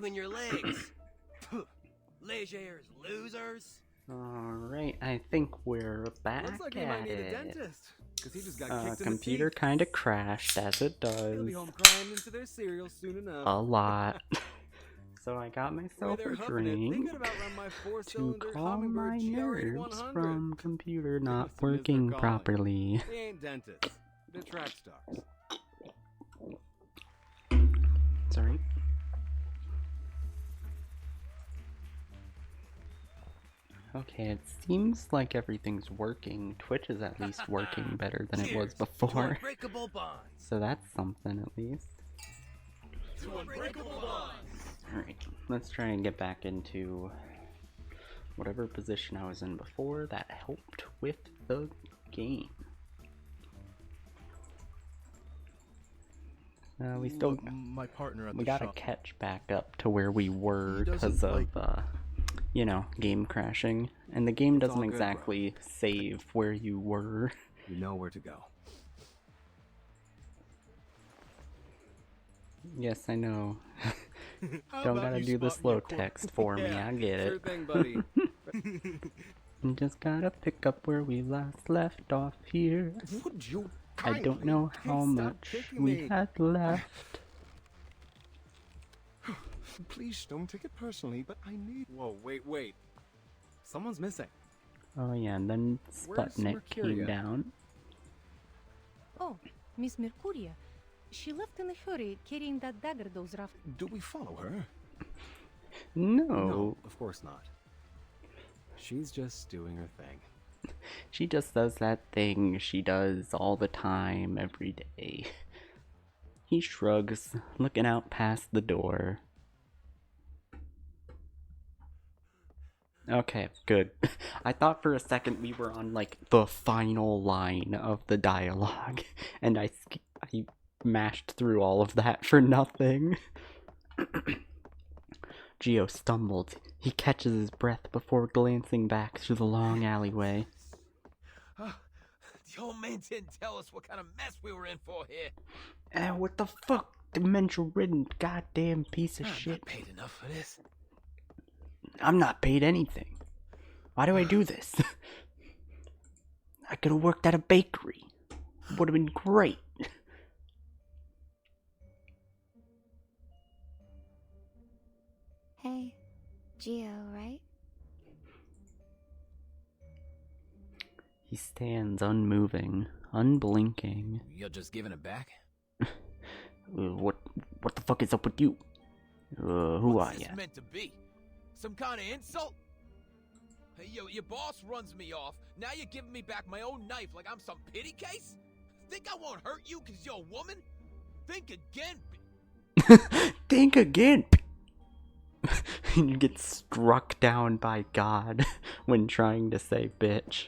between your legs. Légers losers. Alright, I think we're back Looks like he at might need a it. dentist. Because he just got kicked in Computer the teeth. kinda crashed, as it He'll be does. home crying into their cereal soon enough. A lot. So I got Way myself they're a hoofing it, they drink could about run my to four-cylinder calm my Hummingbird nerves GR8100. from computer They not must have missed their working calling. properly. They ain't dentists. They're track stars. Sorry. Okay, it seems like everything's working. Twitch is at least working better than it was Cheers to before. unbreakable bonds. So that's something at least. To unbreakable bonds. Alright, let's try and get back into whatever position I was in before that helped with the game. We still my partner at we the gotta shop. catch back up to where we were He doesn't because of like- you know, game crashing, and the game It's doesn't all good, bro. exactly save where you were. You know where to go. Yes, I know. How Don't about gotta you do the spot me slow a corner? text for me, Yeah, I get sure it. thing, buddy. You just gotta pick up where we last left off here. Would you I don't know how Stop much kicking we me. had left. Please don't take it personally, but I need. Whoa, wait. Someone's missing. Oh yeah, and then Where's Sputnik came Mercuria? down. Oh, Miss Mercuria. She left in a hurry, carrying that dagger those rough. Do we follow her? No, No, of course not. She's just doing her thing. she just does that thing she does all the time, every day. He shrugs, looking out past the door. Okay, good. I thought for a second we were on, like, the final line of the dialogue, and I mashed through all of that for nothing. Geo stumbled. He catches his breath before glancing back through the long alleyway. The old man didn't tell us what kind of mess we were in for here. What the fuck? Dementia-ridden goddamn piece of I'm shit. not paid enough for this. I'm not paid anything. Why do I do this? I could have worked at a bakery. Would have been great. Hey, Geo, right? He stands unmoving, unblinking. You're just giving it back? What the fuck is up with you? Who What's are this ya? meant to be? Some kind of insult? Hey, your boss runs me off. Now you're giving me back my own knife like I'm some pity case? Think I won't hurt you because you're a woman? Think again. Think again. And you get struck down by God when trying to say bitch.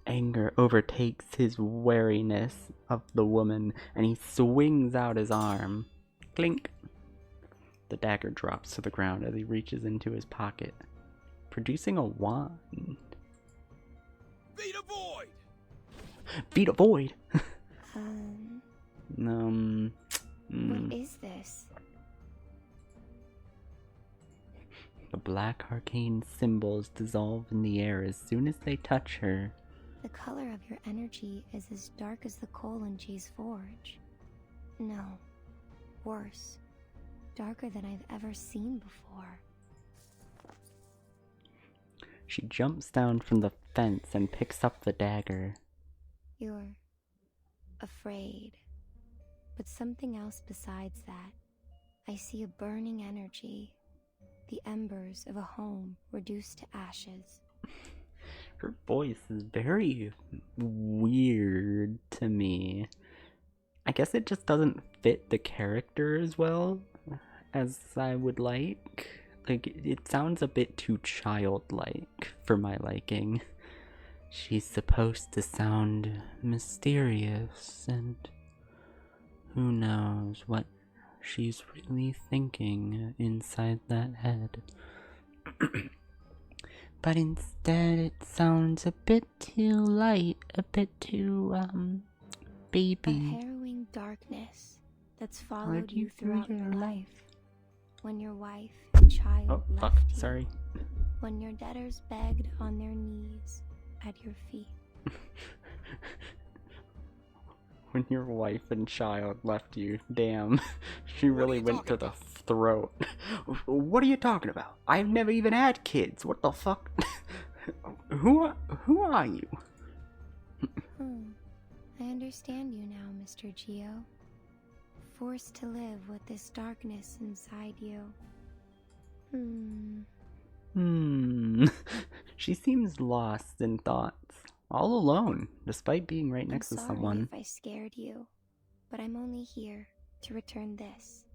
Anger overtakes his wariness of the woman, and he swings out his arm. Clink. The dagger drops to the ground as he reaches into his pocket, producing a wand. Beat a void! Feed a void! What is this? The black arcane symbols dissolve in the air as soon as they touch her. The color of your energy is as dark as the coal in Jay's forge. No, worse. Darker than I've ever seen before. She jumps down from the fence and picks up the dagger. You're afraid. But something else besides that. I see a burning energy. The embers of a home reduced to ashes. Her voice is very weird to me. I guess it just doesn't fit the character as well as I would like. Like, it sounds a bit too childlike for my liking. She's supposed to sound mysterious, and who knows what she's really thinking inside that head. But instead it sounds a bit too light, a bit too, A baby. harrowing darkness that's followed you throughout your life. when your wife and child Oh, left fuck. you. Sorry. When your debtors begged on their knees at your feet. When your wife and child left you. Damn. She What are really you went to talking the throat. What are you talking about? I've never even had kids. What the fuck? Who are you? I understand you now, Mr. Geo. Forced to live with this darkness inside you. She seems lost in thoughts. All alone, despite being right next I'm to sorry someone. if I scared you, but I'm only here to return this.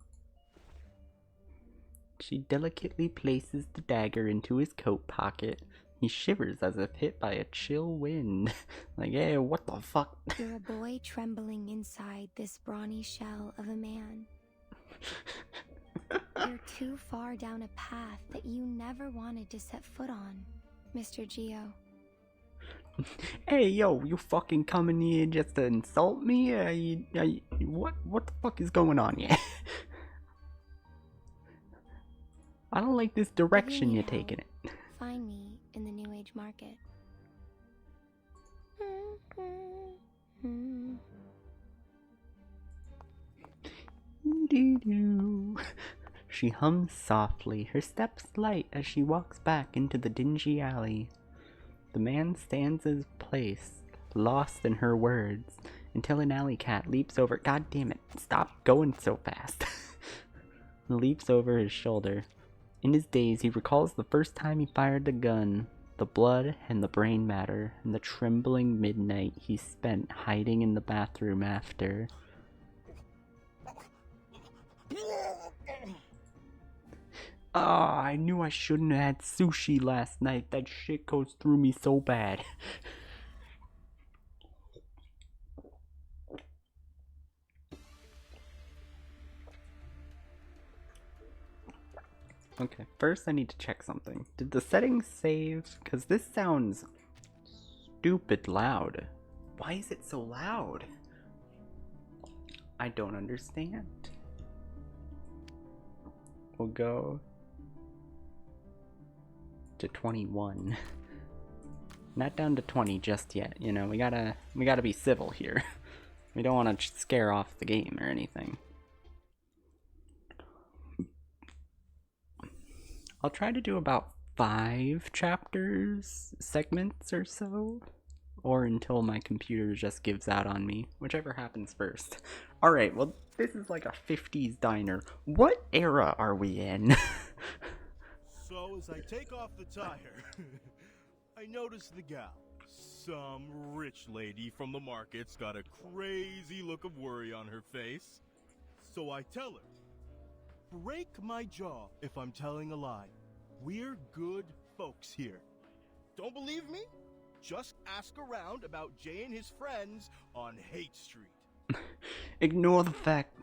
She delicately places the dagger into his coat pocket. He shivers as if hit by a chill wind. Like, hey, what the fuck? You're a boy trembling inside this brawny shell of a man. You're too far down a path that you never wanted to set foot on, Mr. Geo. Hey, yo, you fucking coming here just to insult me? What the fuck is going on here? I don't like this direction you're taking it. Find me in the New Age market. She hums softly, her steps light as she walks back into the dingy alley. The man stands in his place, lost in her words, until an alley cat leaps over. God damn it, stop going so fast. Leaps over his shoulder. In his daze, he recalls the first time he fired the gun, the blood and the brain matter, and the trembling midnight he spent hiding in the bathroom after. Ah, I knew I shouldn't have had sushi last night. That shit goes through me so bad. Okay, first I need to check something. Did the settings save? Because this sounds stupid loud. Why is it so loud? I don't understand. We'll go to 21. Not down to 20 just yet, you know, we gotta be civil here. We don't want to scare off the game or anything. I'll try to do about 5 chapters, segments or so, or until my computer just gives out on me, whichever happens first. Alright, well, this is like a 50s diner. What era are we in? So as I take off the tire, I notice the gal. Some rich lady from the market's got a crazy look of worry on her face. So I tell her, break my jaw if I'm telling a lie. We're good folks here. Don't believe me? Just ask around about Jay and his friends on Hate Street. Ignore the fact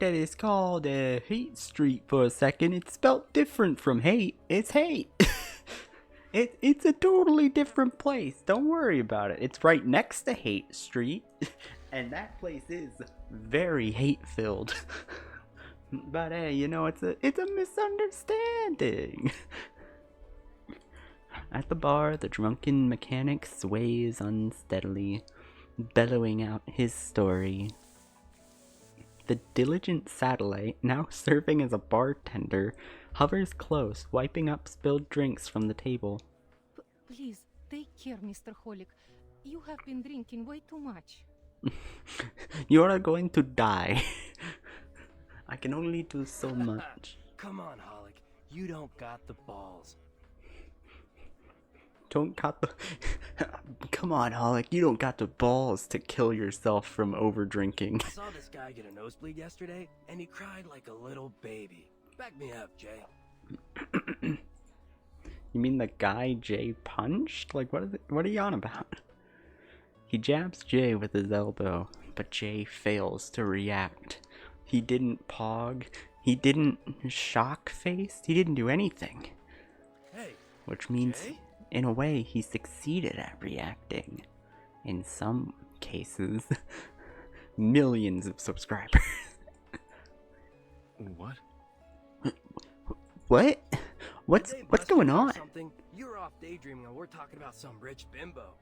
that it's called Hate Street for a second. It's spelled different from hate. It's hate. It's a totally different place. Don't worry about it. It's right next to Hate Street, and that place is very hate-filled. But hey, you know, it's a misunderstanding. At the bar, the drunken mechanic sways unsteadily, bellowing out his story. The diligent satellite, now serving as a bartender, hovers close, wiping up spilled drinks from the table. Please, take care, Mr. Holic. You have been drinking way too much. You are going to die. I can only do so much. Come on, Holic. You don't got the balls. Don't got the... Come on, Holic. You don't got the balls to kill yourself from over-drinking. I saw this guy get a nosebleed yesterday, and he cried like a little baby. Back me up, Jay. You mean the guy Jay punched? Like, what are you on about? He jabs Jay with his elbow, but Jay fails to react. He didn't pog. He didn't shock face. He didn't do anything. Hey, Which means, Jay? in a way, he succeeded at reacting. In some cases, millions of subscribers. What? What? Did What's they what's bust you going or on? Something? You're off daydreaming and we're talking about some rich bimbo.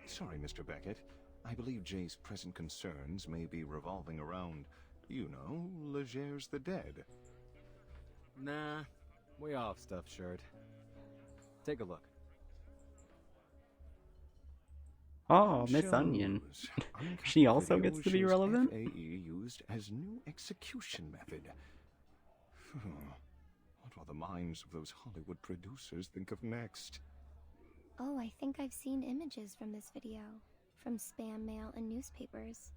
Sorry, Mr. Beckett. I believe Jay's present concerns may be revolving around, you know, Legers the dead. Nah, way off, stuffed shirt. Take a look. Oh, Miss Onion. She also gets to be relevant? FAE used as new execution method. What will the minds of those Hollywood producers think of next? Oh, I think I've seen images from this video. From spam mail and newspapers.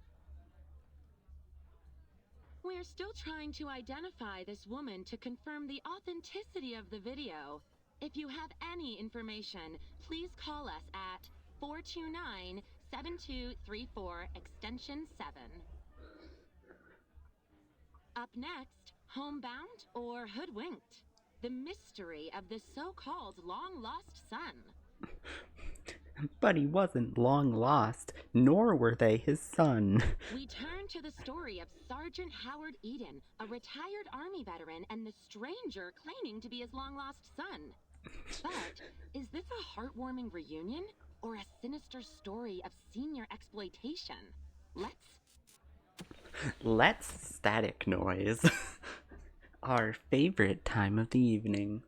We're still trying to identify this woman to confirm the authenticity of the video. If you have any information, please call us at 429-7234 extension 7. Up next, homebound or hoodwinked? The mystery of the so-called long-lost son. But he wasn't long lost, nor were they his son. We turn to the story of Sergeant Howard Eden, a retired Army veteran and the stranger claiming to be his long-lost son. But is this a heartwarming reunion or a sinister story of senior exploitation? Let's static noise. Our favorite time of the evening.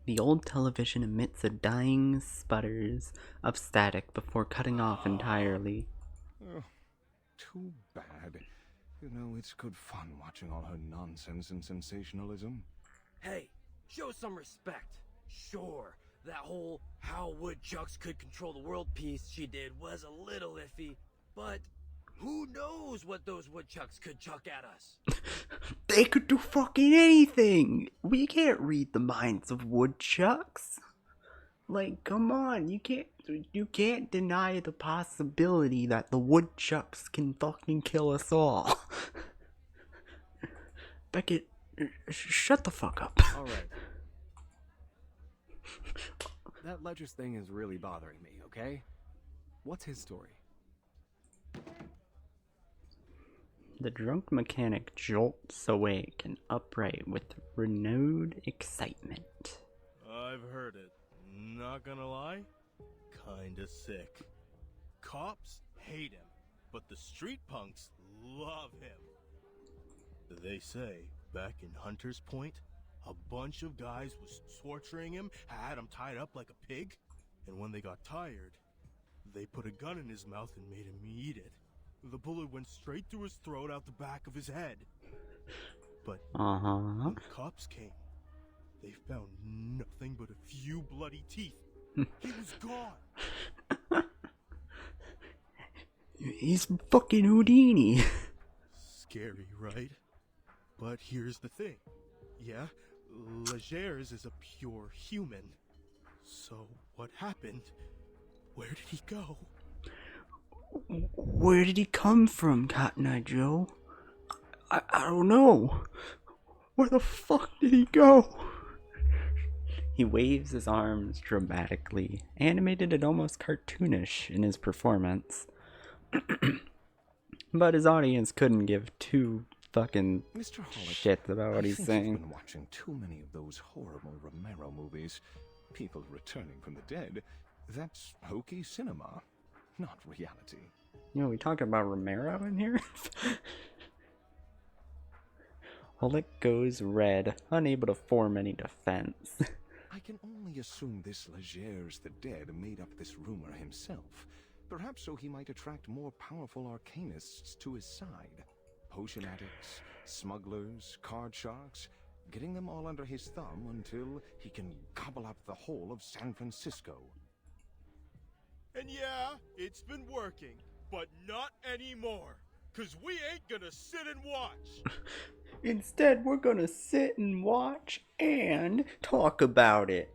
The old television emits a dying sputters of static before cutting off entirely. Oh, too bad. You know, it's good fun watching all her nonsense and sensationalism. Hey, show some respect. Sure, that whole how woodchucks could control the world piece she did was a little iffy, but who knows what those woodchucks could chuck at us? They could do fucking anything! We can't read the minds of woodchucks. Like, come on, you can't deny the possibility that the woodchucks can fucking kill us all. Beckett, shut the fuck up. Alright. That Ledger's thing is really bothering me, okay? What's his story? The drunk mechanic jolts awake and upright with renewed excitement. I've heard it. Not gonna lie, kinda sick. Cops hate him, but the street punks love him. They say, back in Hunter's Point, a bunch of guys was torturing him, had him tied up like a pig, and when they got tired, they put a gun in his mouth and made him eat it. The bullet went straight through his throat out the back of his head. But when the cops came, they found nothing but a few bloody teeth. He was gone. He's fucking Houdini. Scary, right? But here's the thing. Yeah, Legers is a pure human. So what happened? Where did he go? Where did he come from, Cotton Eye Joe? I don't know. Where the fuck did he go? He waves his arms dramatically, animated and almost cartoonish in his performance. But his audience couldn't give two fucking Mr. Hollick, shits about what I he's think saying. You've been watching too many of those horrible Romero movies. People returning from the dead. That's hokey cinema, not reality. You know, we talking about Romero in here? Hollick goes red, unable to form any defense. I can only assume this Legers the dead made up this rumor himself. Perhaps so he might attract more powerful arcanists to his side. Potion addicts, smugglers, card sharks, getting them all under his thumb until he can gobble up the whole of San Francisco. And yeah, it's been working, but not anymore. 'Cause we ain't gonna sit and watch. Instead, we're gonna sit and watch and talk about it.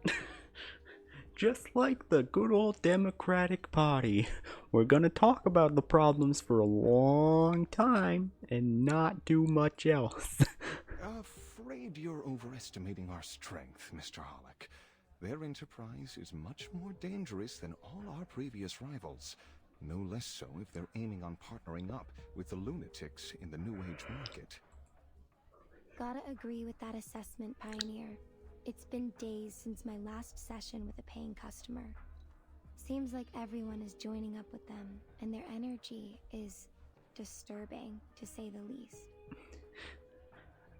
Just like the good old Democratic Party, we're gonna talk about the problems for a long time and not do much else. Afraid you're overestimating our strength, Mr. Hollick. Their enterprise is much more dangerous than all our previous rivals. No less so if they're aiming on partnering up with the lunatics in the New Age market. Gotta agree with that assessment, Pioneer. It's been days since my last session with a paying customer. Seems like everyone is joining up with them, and their energy is disturbing, to say the least.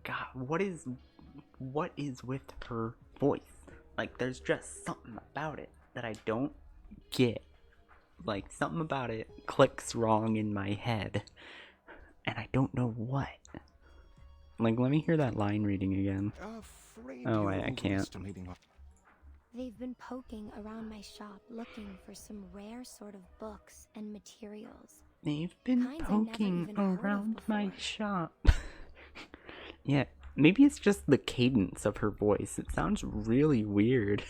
God, what is with her voice? Like, there's just something about it that I don't get. Like, something about it clicks wrong in my head, and I don't know what. Like, let me hear that line reading again. Oh, wait, I can't. They've been poking around my shop looking for some rare sort of books and materials. They've been Kinds I never poking even heard of around my before. shop. Yeah, maybe it's just the cadence of her voice. It sounds really weird.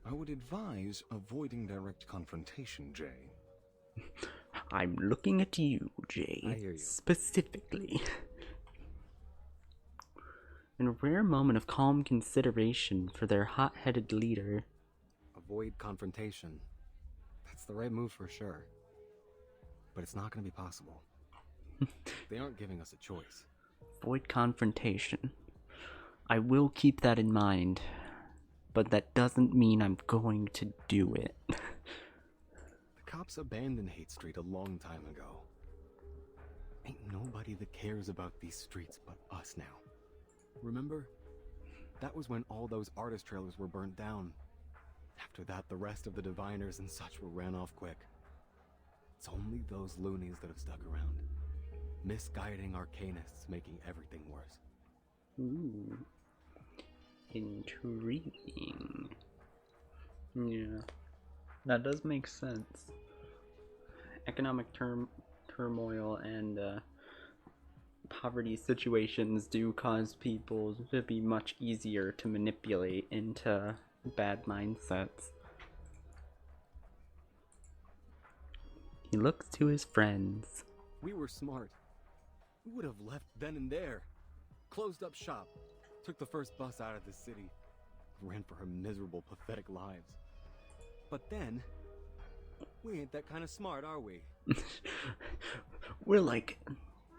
I would advise avoiding direct confrontation, Jay. I'm looking at you, Jay. I hear you. Specifically. In a rare moment of calm consideration for their hot-headed leader. Avoid confrontation. That's the right move for sure. But it's not going to be possible. They aren't giving us a choice. Avoid confrontation. I will keep that in mind. But that doesn't mean I'm going to do it. The cops abandoned Hate Street a long time ago. Ain't nobody that cares about these streets but us now. Remember? That was when all those artist trailers were burnt down. After that, the rest of the diviners and such were ran off quick. It's only those loonies that have stuck around. Misguiding arcanists, making everything worse. Ooh. Intriguing. Yeah. That does make sense. Economic turmoil and poverty situations do cause people to be much easier to manipulate into bad mindsets. He looks to his friends. We were smart. We would have left then and there. Closed up shop. Took the first bus out of the city. Ran for our miserable, pathetic lives. But then, we ain't that kind of smart, are we? We're like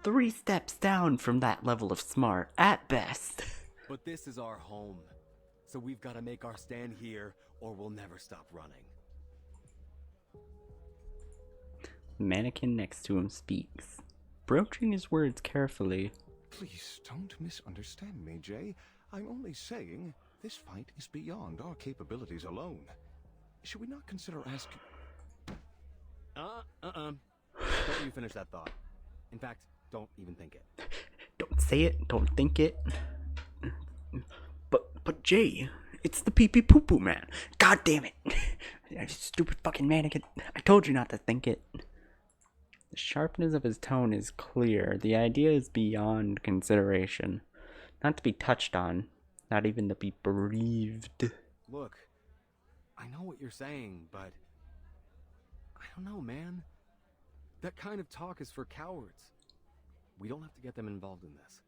3 steps down from that level of smart, at best. But this is our home. So we've got to make our stand here, or we'll never stop running. The mannequin next to him speaks, broaching his words carefully. Please don't misunderstand me, Jay. I'm only saying this fight is beyond our capabilities alone. Should we not consider asking... Don't you finish that thought. In fact, don't even think it. Don't say it, don't think it. But Jay, it's the pee-pee poo-poo man. God damn it. Stupid fucking mannequin. I told you not to think it. The sharpness of his tone is clear. The idea is beyond consideration. Not to be touched on. Not even to be breathed. Look, I know what you're saying, but... I don't know, man. That kind of talk is for cowards. We don't have to get them involved in this.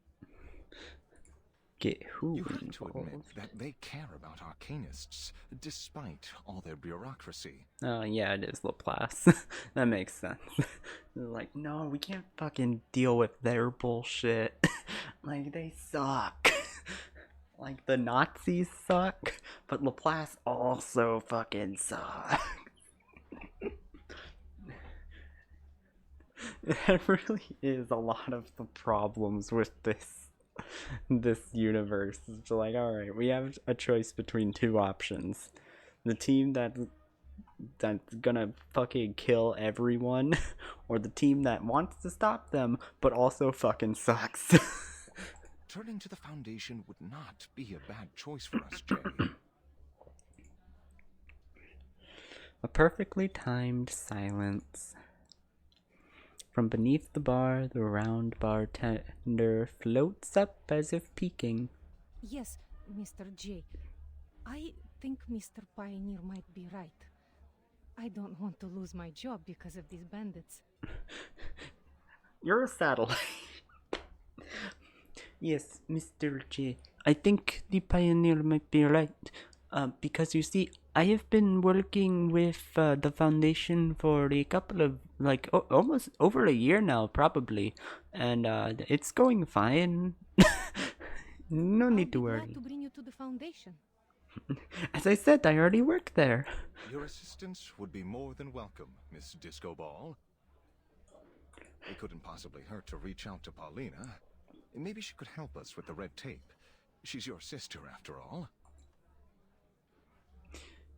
Get who You have to involved? admit that they care about arcanists, despite all their bureaucracy. Oh, yeah, it is Laplace. That makes sense. They're like, no, we can't fucking deal with their bullshit. Like, they suck. Like, the Nazis suck, but Laplace also fucking sucks. There really is a lot of the problems with this universe. It's like, alright, we have a choice between 2 options. The team that's gonna fucking kill everyone, or the team that wants to stop them, but also fucking sucks. Turning to the Foundation would not be a bad choice for us, Jay. A perfectly timed silence. From beneath the bar, the round bartender floats up as if peeking. Yes, Mr. J. I think Mr. Pioneer might be right. I don't want to lose my job because of these bandits. You're a satellite. Yes, Mr. J. I think the Pioneer might be right. Because you see, I have been working with the foundation for a couple of, like, almost over a year now, probably. And it's going fine. No need to I'll be worry. glad to bring you to the foundation. As I said, I already work there. Your assistance would be more than welcome, Miss Disco Ball. It couldn't possibly hurt to reach out to Paulina. Maybe she could help us with the red tape. She's your sister, after all.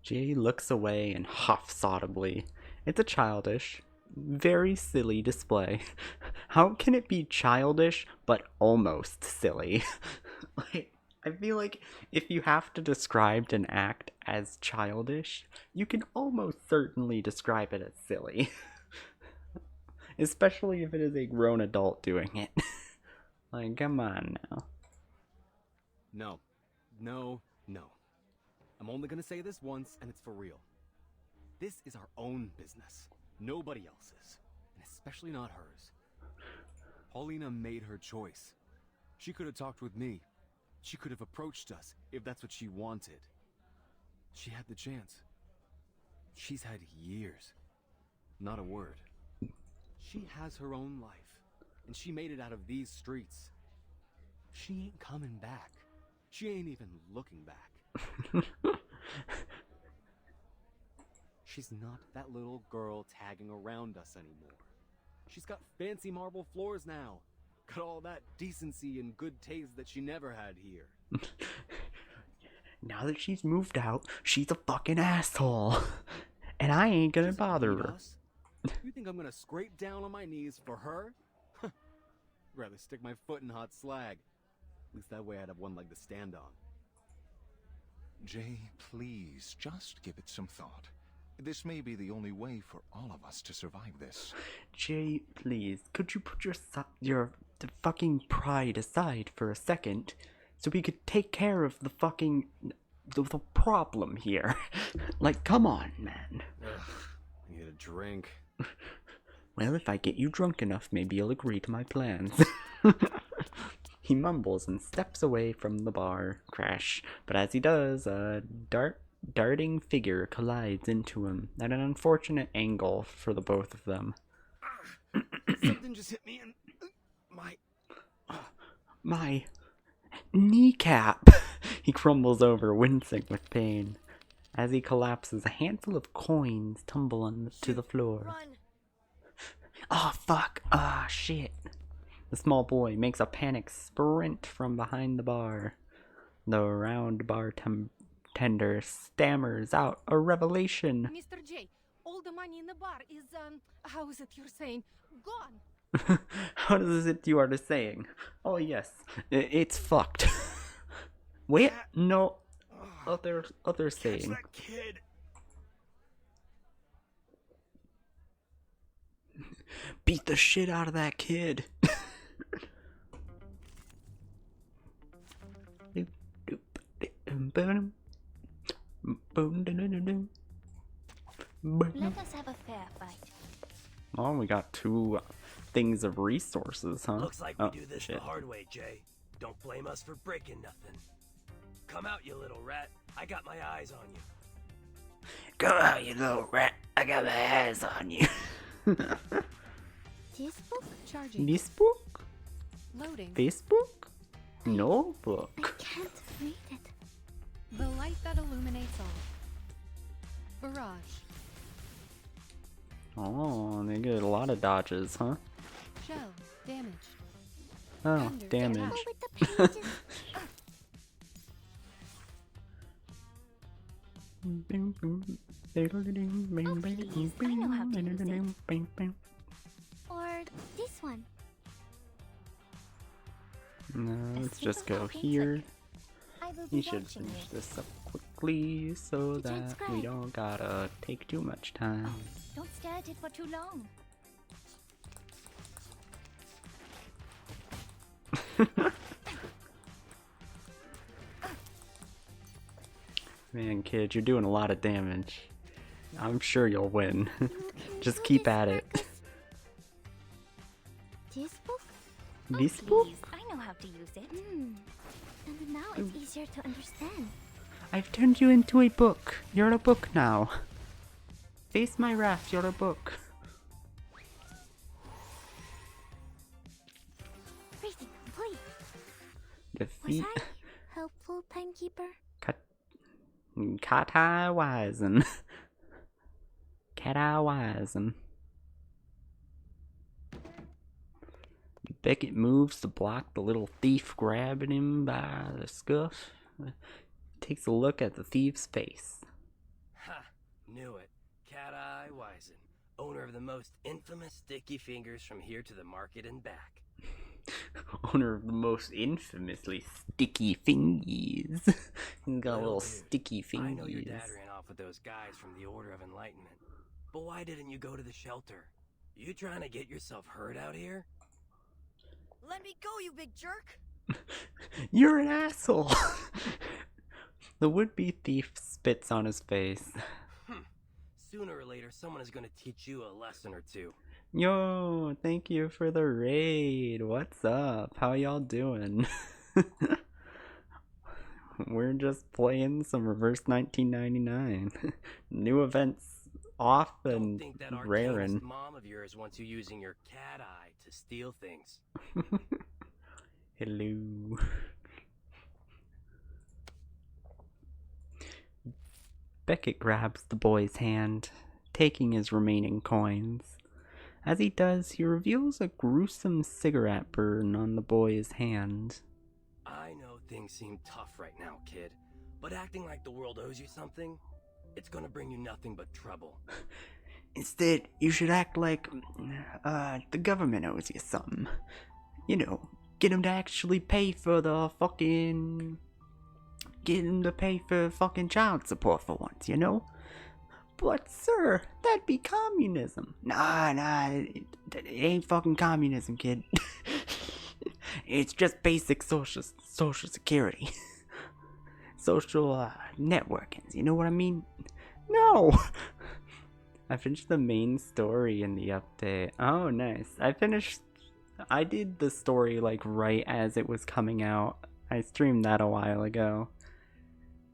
Jay looks away and huffs audibly. It's a childish, very silly display. How can it be childish, but almost silly? Like, I feel like if you have to describe an act as childish, you can almost certainly describe it as silly. Especially if it is a grown adult doing it. Like, come on now. No. No, no. I'm only gonna say this once, and it's for real. This is our own business. Nobody else's. And especially not hers. Paulina made her choice. She could have talked with me. She could have approached us, if that's what she wanted. She had the chance. She's had years. Not a word. She has her own life. And she made it out of these streets. She ain't coming back. She ain't even looking back. She's not that little girl tagging around us anymore. She's got fancy marble floors now. Got all that decency and good taste that she never had here. Now that she's moved out, she's a fucking asshole. And I ain't gonna bother her. You think I'm gonna scrape down on my knees for her? Rather stick my foot in hot slag. At least that way I'd have one leg to stand on. Jay, please, just give it some thought. This may be the only way for all of us to survive this. Jay, please, could you put your fucking pride aside for a second, so we could take care of the fucking the problem here? Like, come on, man. Ugh, I need a drink. Well, if I get you drunk enough, maybe you'll agree to my plans. He mumbles and steps away from the bar. Crash. But as he does, a darting figure collides into him at an unfortunate angle for the both of them. Something just hit me in my kneecap. He crumbles over, wincing with pain. As he collapses, a handful of coins tumble to the floor. Run. Oh, fuck. Ah, shit. The small boy makes a panic sprint from behind the bar. The round bartender stammers out a revelation. Mr. J, all the money in the bar is, how is it you're saying? Gone. How is it you are saying? Oh, yes. It's fucked. Wait, no. Other saying. Catch that kid. Beat the shit out of that kid. Let us have a fair fight. Oh, we got two things of resources, huh? Looks like we Oh, do this shit. the hard way, Jay. Don't blame us for breaking nothing. Come out, you little rat. I got my eyes on you. Come out, you little rat. I got my eyes on you. This book? Charging. This book? Loading. Facebook? No I book. can't read it. The light that illuminates all. Barrage. Oh, they get a lot of dodges, huh? Shell. Damage. Oh, Under. damage. Go with the pages. please, I know how to use it. Or this one. No, A let's just simple go walking here. trick. I will be We should watching finish you. this up quickly so To that we transcribe. don't gotta take too much time. Don't stare at it for too long. Man, kid, you're doing a lot of damage. I'm sure you'll win. You can Just do keep this, at it. Marcus. This book? This Oh, book? please, I know how to use it. And now it's easier to understand. I've turned you into a book. You're a book now. Face my wrath, you're a book. Freezing, please. Defeat Was I helpful, Timekeeper? Kata Wisen. Kata Wisen. Beckett moves to block the little thief grabbing him by the scuff. Takes a look at the thief's face. Ha! Knew it. Cat-Eye Wisen, owner of the most infamous sticky fingers from here to the market and back. Owner of the most infamously sticky fingies. He's got little Dude, sticky fingies. I know your dad ran off with those guys from the Order of Enlightenment. But why didn't you go to the shelter? You trying to get yourself hurt out here? Let me go, you big jerk! You're an asshole! The would-be thief spits on his face. Sooner or later, someone is going to teach you a lesson or two. Yo, thank you for the raid. What's up? How y'all doing? We're just playing some Reverse 1999. New events off and Don't think that raring. arcanist mom of yours wants you using your cat eye to steal things. Hello. Beckett grabs the boy's hand, taking his remaining coins. As he does, he reveals a gruesome cigarette burn on the boy's hand. I know things seem tough right now, kid, but acting like the world owes you something, it's gonna bring you nothing but trouble. Instead, you should act like, the government owes you something. You know, get him to actually pay for the fucking... Get him to pay for fucking child support for once, you know? But, sir, that'd be communism. Nah, it ain't fucking communism, kid. It's just basic social security. Social, networking, you know what I mean? No! I finished the main story in the update. Oh, nice. I did the story, like, right as it was coming out. I streamed that a while ago.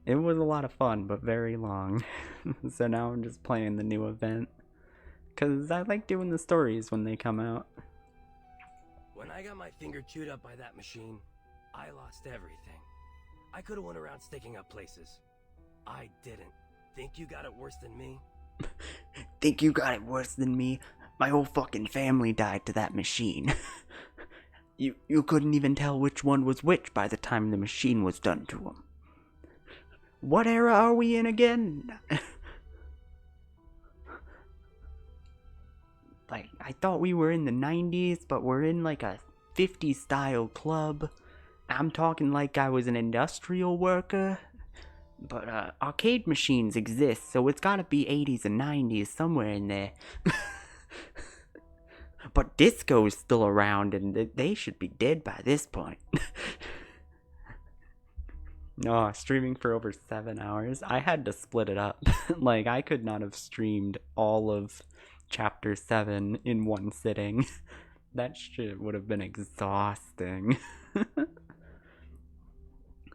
It was a lot of fun, but very long. So now I'm just playing the new event. Because I like doing the stories when they come out. When I got my finger chewed up by that machine, I lost everything. I could have went around sticking up places. I didn't. Think you got it worse than me? Think you got it worse than me? My whole fucking family died to that machine. You couldn't even tell which one was which by the time the machine was done to them. What era are we in again? Like, I thought we were in the 90s, but we're in like a 50s style club. I'm talking like I was an industrial worker. But arcade machines exist, so it's gotta be 80s and 90s somewhere in there. But disco's still around, and they should be dead by this point. No, streaming for over 7 hours. I had to split it up. Like, I could not have streamed all of Chapter 7 in one sitting. That shit would have been exhausting.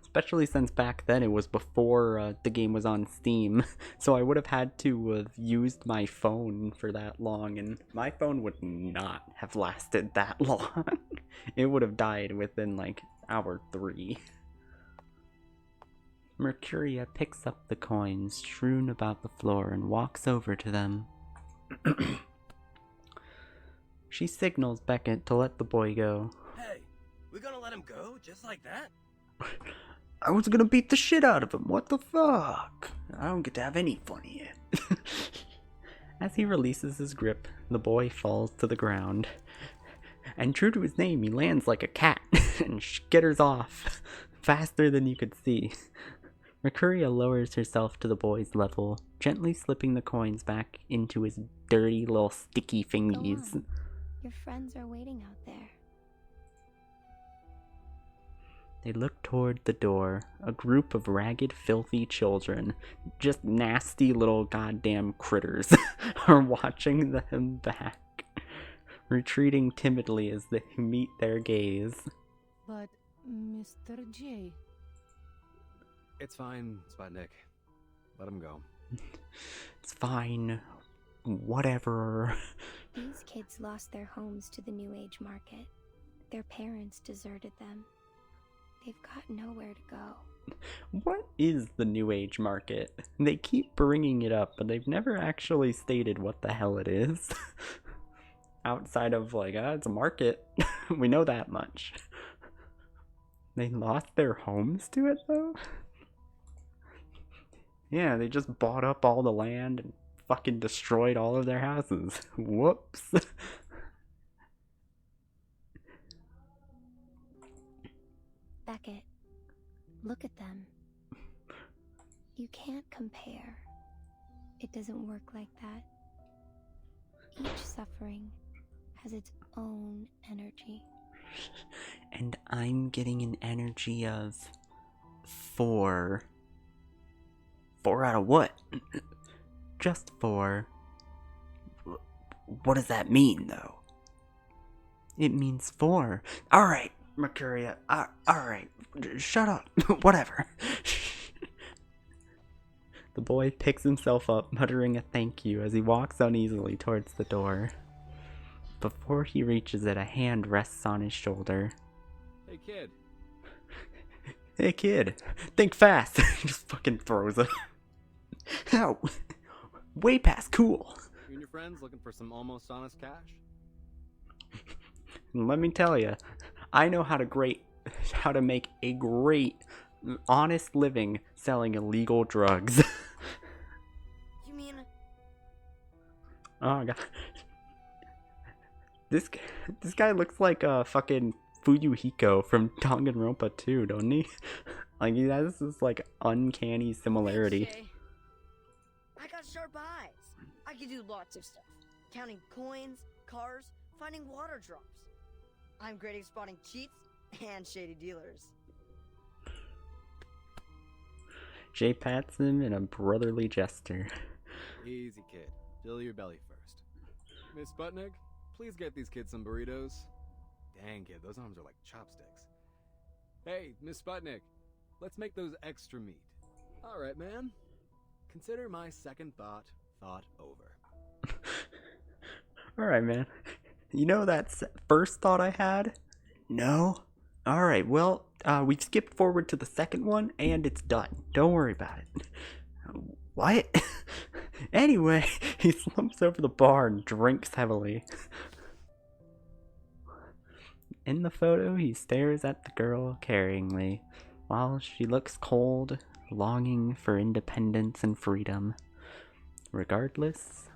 Especially since back then it was before the game was on Steam. So I would have had to have used my phone for that long, and my phone would not have lasted that long. It would have died within like hour 3. Mercuria picks up the coins strewn about the floor and walks over to them. She signals Beckett to let the boy go. Hey, we gonna let him go just like that? I was gonna beat the shit out of him. What the fuck? I don't get to have any fun here. As he releases his grip, the boy falls to the ground. And true to his name, he lands like a cat and skitters off faster than you could see. Mercuria lowers herself to the boy's level, gently slipping the coins back into his dirty little sticky fingies. Go on. Your friends are waiting out there. They look toward the door. A group of ragged, filthy children, just nasty little goddamn critters, are watching them back, retreating timidly as they meet their gaze. But, Mr. J... It's fine, Sputnik. Let him go. It's fine. Whatever. These kids lost their homes to the New Age market. Their parents deserted them. They've got nowhere to go. What is the New Age market? They keep bringing it up, but they've never actually stated what the hell it is. Outside of, like, it's a market. We know that much. They lost their homes to it, though? Yeah, they just bought up all the land and fucking destroyed all of their houses. Whoops. Beckett, look at them. You can't compare. It doesn't work like that. Each suffering has its own energy. And I'm getting an energy of 4. 4 out of what? Just 4. What does that mean, though? It means 4. Alright, Mercuria. Alright. Shut up. Whatever. The boy picks himself up, muttering a thank you as he walks uneasily towards the door. Before he reaches it, a hand rests on his shoulder. Hey, kid. Hey, kid. Think fast. He just fucking throws it. Ow. Way past cool. You and your friends looking for some almost honest cash? And let me tell you, I know how to make a great, honest living selling illegal drugs. You mean... Oh god. This guy looks like a fucking Fuyuhiko from Danganronpa 2, doesn't he? Like, he has this, like, uncanny similarity. Thanks, Jay. I got sharp eyes. I can do lots of stuff. Counting coins, cars, finding water drops. I'm great at spotting cheats and shady dealers. Jay pats him in a brotherly gesture. Easy, kid. Fill your belly first. Miss Sputnik, please get these kids some burritos. Dang, kid, those arms are like chopsticks. Hey, Miss Sputnik, let's make those extra meat. All right, man. Consider my second thought over. Alright, man. You know that first thought I had? No? Alright, well, we've skipped forward to the second one, and it's done. Don't worry about it. What? Anyway, he slumps over the bar and drinks heavily. In the photo, he stares at the girl carringly, while she looks cold, longing for independence and freedom. Regardless...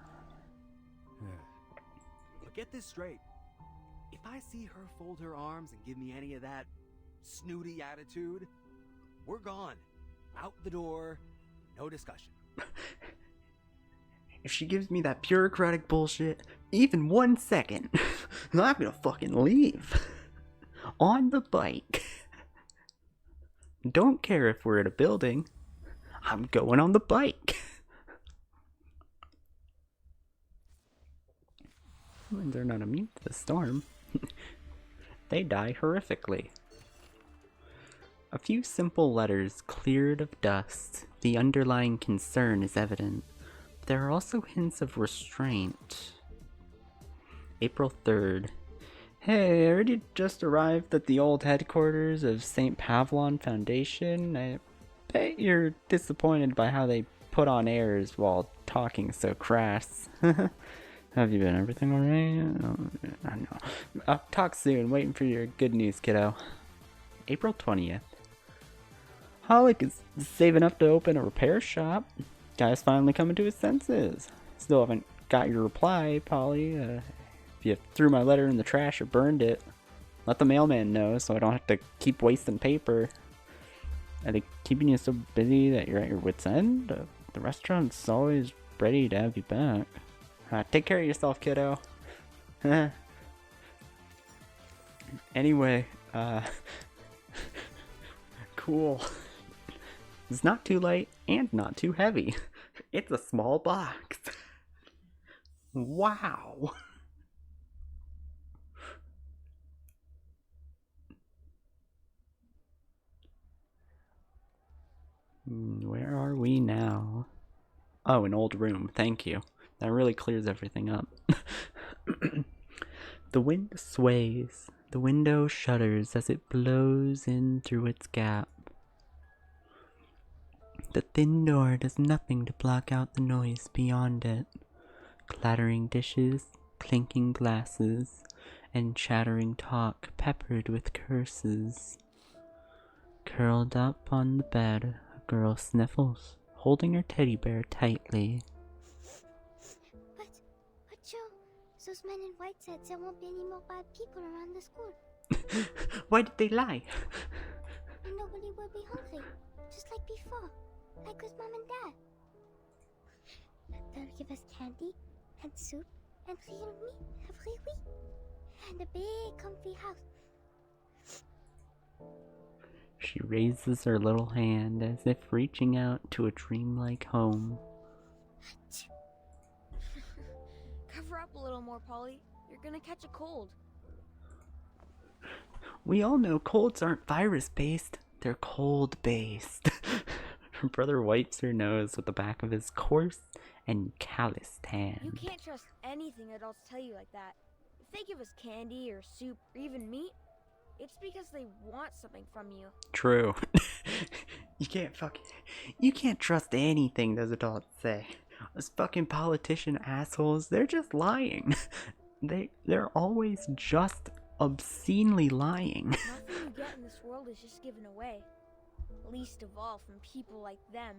But get this straight. If I see her fold her arms and give me any of that snooty attitude, we're gone. Out the door, no discussion. If she gives me that bureaucratic bullshit, even 1 second, I'm gonna fucking leave. On the bike. Don't care if we're at a building. I'm going on the bike. Humans are not immune to the storm. They die horrifically. A few simple letters cleared of dust. The underlying concern is evident. There are also hints of restraint. April 3rd. Hey, I heard you just arrived at the old headquarters of St. Pavlon Foundation. I bet you're disappointed by how they put on airs while talking so crass. Have you been? Everything alright? I know. I'll talk soon. Waiting for your good news, kiddo. April 20th. Hollick is saving up to open a repair shop. Guy's finally coming to his senses. Still haven't got your reply, Polly. If you threw my letter in the trash or burned it, let the mailman know so I don't have to keep wasting paper. Are they keeping you so busy that you're at your wit's end? The restaurant's always ready to have you back. Take care of yourself, kiddo. Anyway, cool. It's not too light and not too heavy. It's a small box. Wow. Oh, an old room. Thank you. That really clears everything up. The wind sways. The window shudders as it blows in through its gap. The thin door does nothing to block out the noise beyond it. Clattering dishes, clinking glasses, and chattering talk peppered with curses. Curled up on the bed, a girl sniffles, holding her teddy bear tightly. But Joe, those men in white said there won't be any more bad people around the school. Why did they lie? And nobody will be hungry, just like before, like with Mom and Dad. They'll give us candy and soup and real meat every week, and a big comfy house. She raises her little hand as if reaching out to a dreamlike home. Cover up a little more, Polly. You're gonna catch a cold. We all know colds aren't virus-based, they're cold-based. Her brother wipes her nose with the back of his coarse and calloused hand. You can't trust anything adults tell you like that. If they give us candy or soup or even meat, it's because they want something from you. True. You can't trust anything those adults say. Those fucking politician assholes, they're just lying. They're always just obscenely lying. Nothing you get in this world is just given away. Least of all from people like them.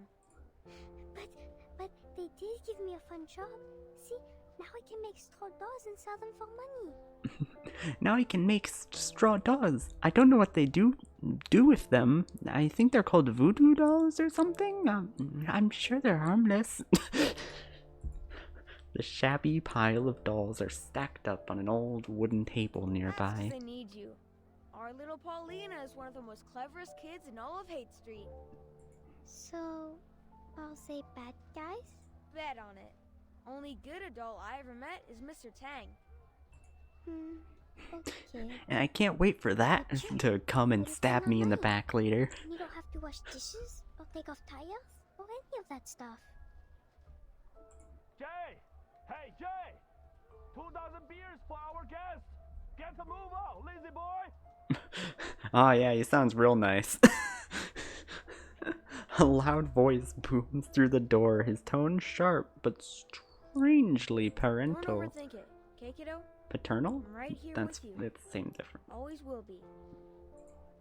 But they did give me a fun job. See, now I can make straw dolls and sell them for money. Now I can make straw dolls. I don't know what they do with them. I think they're called voodoo dolls or something. I'm sure they're harmless. The shabby pile of dolls are stacked up on an old wooden table nearby. That's 'cause they need you. Our little Paulina is one of the most cleverest kids in all of Hate Street. So, I'll say bad guys? Bet on it. Only good adult I ever met is Mr. Tang. Okay. And I can't wait for that to come and stab me in the back later. And you don't have to wash dishes, or take off tires, or any of that stuff. Jay! Hey, Jay! 2,000 beers for our guest! Get the move out, lazy boy! Oh yeah, he sounds real nice. A loud voice booms through the door, his tone sharp but strangely parental. Don't overthink it, okay, kiddo? Paternal? I'm right here That's with you. it's the same difference. Always will be.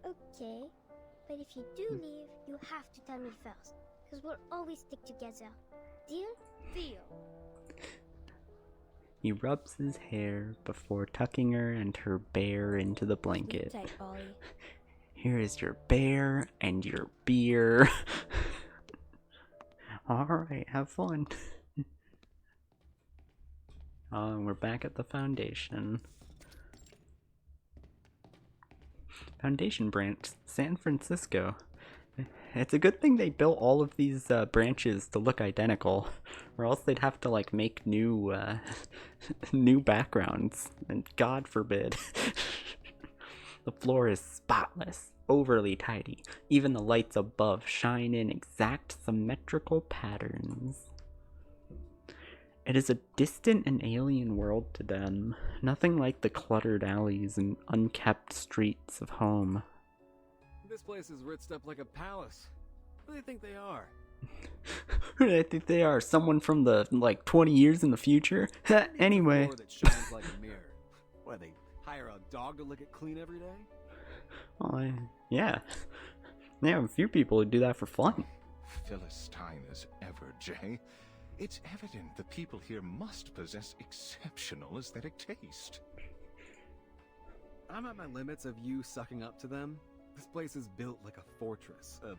Okay, but if you do leave, you have to tell me first, because we'll always stick together. Deal? Deal. He rubs his hair before tucking her and her bear into the blanket. Sleep tight, Ollie. Here is your bear and your beer. Alright, have fun. We're back at the Foundation. Foundation branch, San Francisco. It's a good thing they built all of these branches to look identical, or else they'd have to like make new new backgrounds, and God forbid. The floor is spotless, overly tidy. Even the lights above shine in exact symmetrical patterns. It is a distant and alien world to them, nothing like the cluttered alleys and unkept streets of home. This place is ritzed up like a palace. Who do they think they are? Who do they think they are? Someone from the, 20 years in the future? Anyway. A floor that shines like a mirror. What, they hire a dog to lick it clean every day? Oh, yeah. They have a few people who do that for fun. Philistine as ever, Jay. It's evident the people here must possess exceptional aesthetic taste. I'm at my limits of you sucking up to them. This place is built like a fortress, a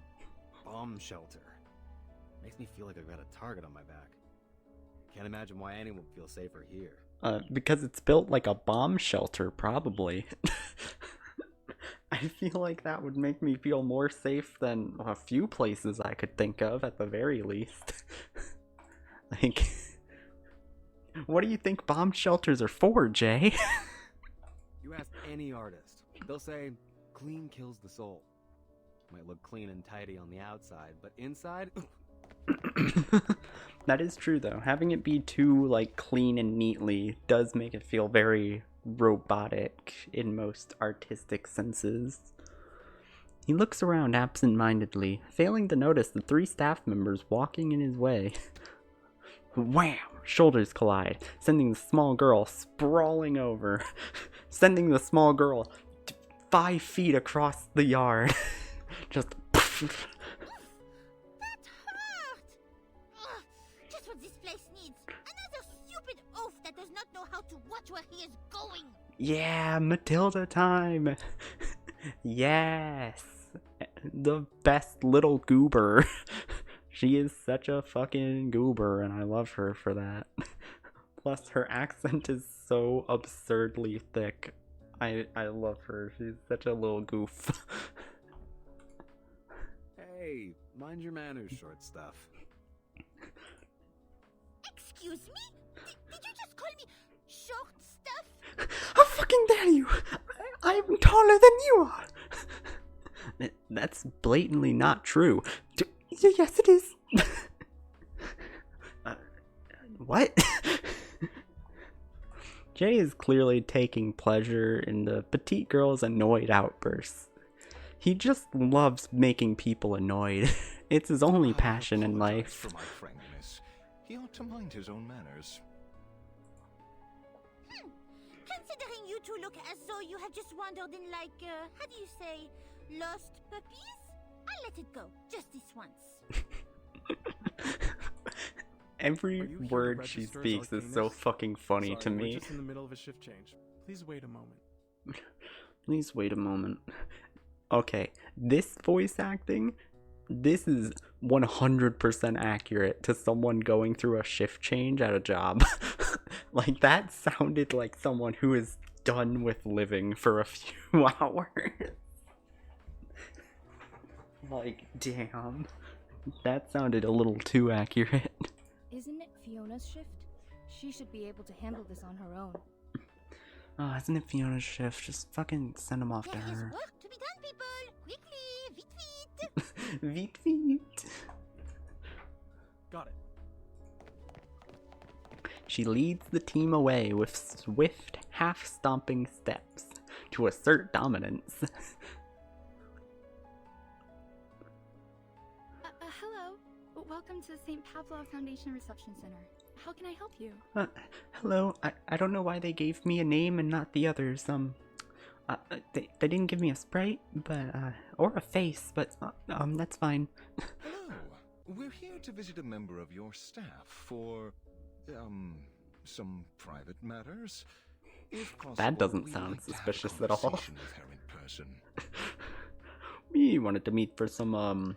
bomb shelter. Makes me feel like I've got a target on my back. Can't imagine why anyone would feel safer here. Because it's built like a bomb shelter, probably. I feel like that would make me feel more safe than a few places I could think of, at the very least. Like, what do you think bomb shelters are for, Jay? You ask any artist, they'll say, clean kills the soul. Might look clean and tidy on the outside, but inside, That is true though. Having it be too like clean and neatly does make it feel very robotic in most artistic senses. He looks around absent-mindedly, failing to notice the 3 staff members walking in his way. Wham! Shoulders collide, sending the small girl sprawling over, sending the small girl 5 feet across the yard. Just That hurt! Ugh, just what this place needs. Another stupid oaf that does not know how to watch where he is going. yeah, Matilda time. Yes. The best little goober. She is such a fucking goober, and I love her for that. Plus, her accent is so absurdly thick. I love her. She's such a little goof. Hey, mind your manners, short stuff. Excuse me? Did you just call me short stuff? How fucking dare you! I'm taller than you are! That's blatantly not true. Yes, it is. What? Jay is clearly taking pleasure in the petite girl's annoyed outbursts. He just loves making people annoyed. It's his only passion in life. For my frankness, he ought to mind his own manners. Considering you two look as though you have just wandered in like, how do you say, lost puppies? I'll let it go, just this once. Every word she speaks is so fucking funny to me. We're just in the middle of a shift change. Please wait a moment. Please wait a moment. Okay, this voice acting, this is 100% accurate to someone going through a shift change at a job. Like, that sounded like someone who is done with living for a few hours. Like, damn. That sounded a little too accurate. Isn't it Fiona's shift? She should be able to handle this on her own. Oh, isn't it Fiona's shift? Just fucking send him off to There is her. work to be done, people! Quickly! Vite, vite! Vite, vite. Got it. She leads the team away with swift, half-stomping steps to assert dominance. Hello. Welcome to the St. Pavlov Foundation Reception Center. How can I help you? Hello. I don't know why they gave me a name and not the others. They didn't give me a sprite, but, or a face, but, that's fine. Hello. We're here to visit a member of your staff for, some private matters. If possible, That doesn't we'd sound like to have a suspicious at all. conversation with her in person. We wanted to meet for some,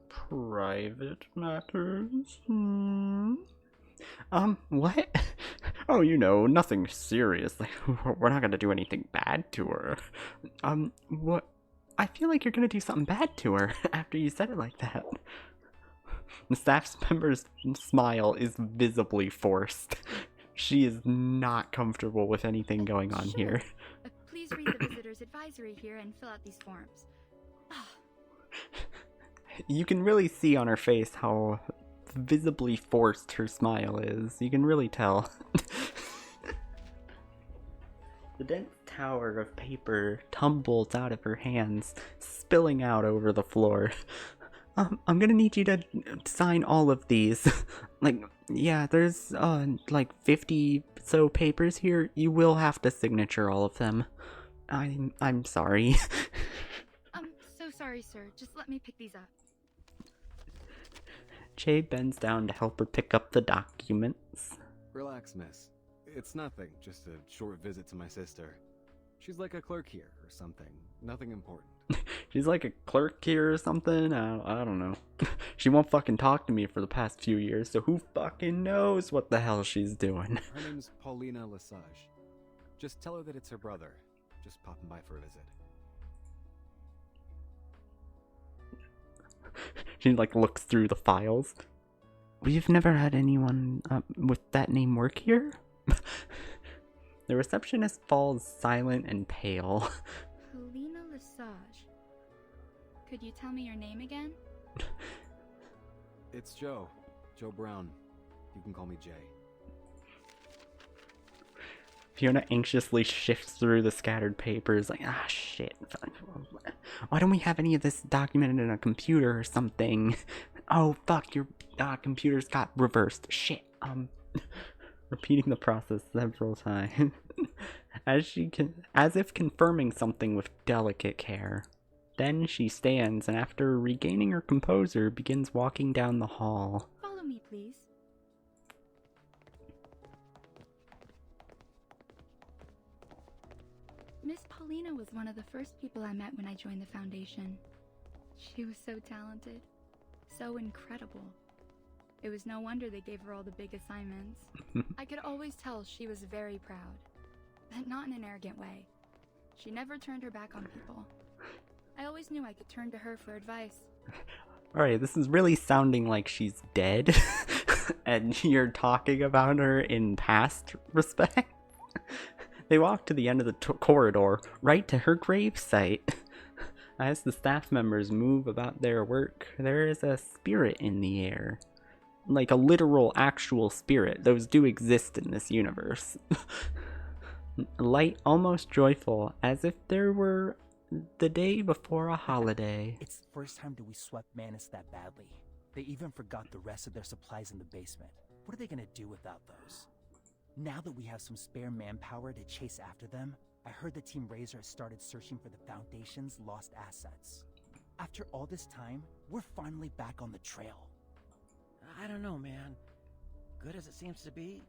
private matters. What? Oh, you know, nothing serious. Like, we're not gonna do anything bad to her. What? I feel like you're gonna do something bad to her after you said it like that. The staff member's smile is visibly forced. She is not comfortable with anything going on here. Please read the visitor's advisory here and fill out these forms. You can really see on her face how visibly forced her smile is. You can really tell. The dense tower of paper tumbles out of her hands, spilling out over the floor. I'm gonna need you to sign all of these. Like, yeah, there's, like 50 so papers here. You will have to signature all of them. I'm sorry. I'm so sorry, sir. Just let me pick these up. Che bends down to help her pick up the documents. Relax, miss. It's nothing, just a short visit to my sister. She's like a clerk here or something. Nothing important. She's like a clerk here or something? I don't know. She won't fucking talk to me for the past few years, so who fucking knows what the hell she's doing? Her name's Paulina Lesage. Just tell her that it's her brother. Just popping by for a visit. She like looks through the files. We've never had anyone with that name work here? The receptionist falls silent and pale. Paulina Lesage. Could you tell me your name again? It's Joe. Joe Brown. You can call me Jay. Fiona anxiously shifts through the scattered papers like, ah, shit. Why don't we have any of this documented in a computer or something? Oh, fuck, your computer's got reversed. Shit. Repeating the process several times. As if confirming something with delicate care. Then she stands and after regaining her composure begins walking down the hall. Follow me, please. Miss Paulina was one of the first people I met when I joined the Foundation. She was so talented, so incredible. It was no wonder they gave her all the big assignments. I could always tell she was very proud, but not in an arrogant way. She never turned her back on people. I always knew I could turn to her for advice. Alright, this is really sounding like she's dead, and you're talking about her in past respect. They walk to the end of the corridor, right to her gravesite. As the staff members move about their work, there is a spirit in the air. Like a literal, actual spirit. Those do exist in this universe. Light, almost joyful, as if there were the day before a holiday. It's the first time that we swept Manus that badly. They even forgot the rest of their supplies in the basement. What are they gonna do without those? Now that we have some spare manpower to chase after them, I heard the Team Razor has started searching for the Foundation's lost assets. After all this time, we're finally back on the trail. I don't know, man. Good as it seems to be,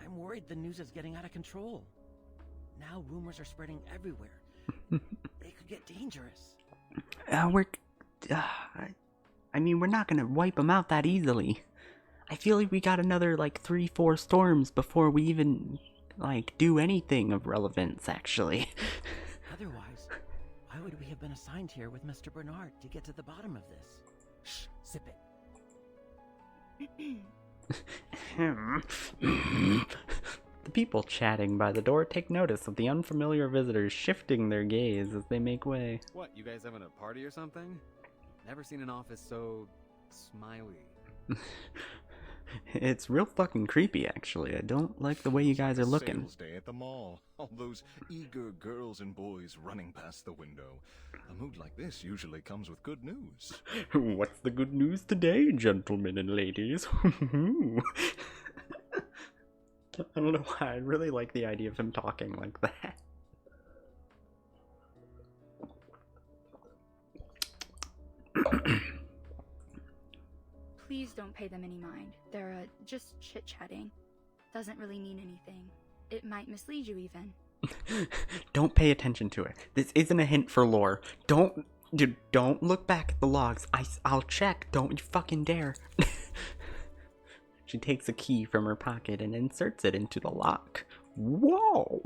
I'm worried the news is getting out of control. Now rumors are spreading everywhere. They could get dangerous. We're not gonna wipe them out that easily. I feel like we got another, 3-4 storms before we even, do anything of relevance, actually. Otherwise, why would we have been assigned here with Mr. Bernard to get to the bottom of this? Shh, sip it. The people chatting by the door take notice of the unfamiliar visitors shifting their gaze as they make way. What, you guys having a party or something? Never seen an office so smiley. It's real fucking creepy, actually. I don't like the way you guys are looking. Sales day at the mall. All those eager girls and boys running past the window. A mood like this usually comes with good news. What's the good news today, gentlemen and ladies? I don't know why. I really like the idea of him talking like that. Please don't pay them any mind. They're just chit-chatting. Doesn't really mean anything. It might mislead you even. Don't pay attention to it. This isn't a hint for lore. Don't look back at the logs. I'll check. Don't you fucking dare. She takes a key from her pocket and inserts it into the lock. Whoa!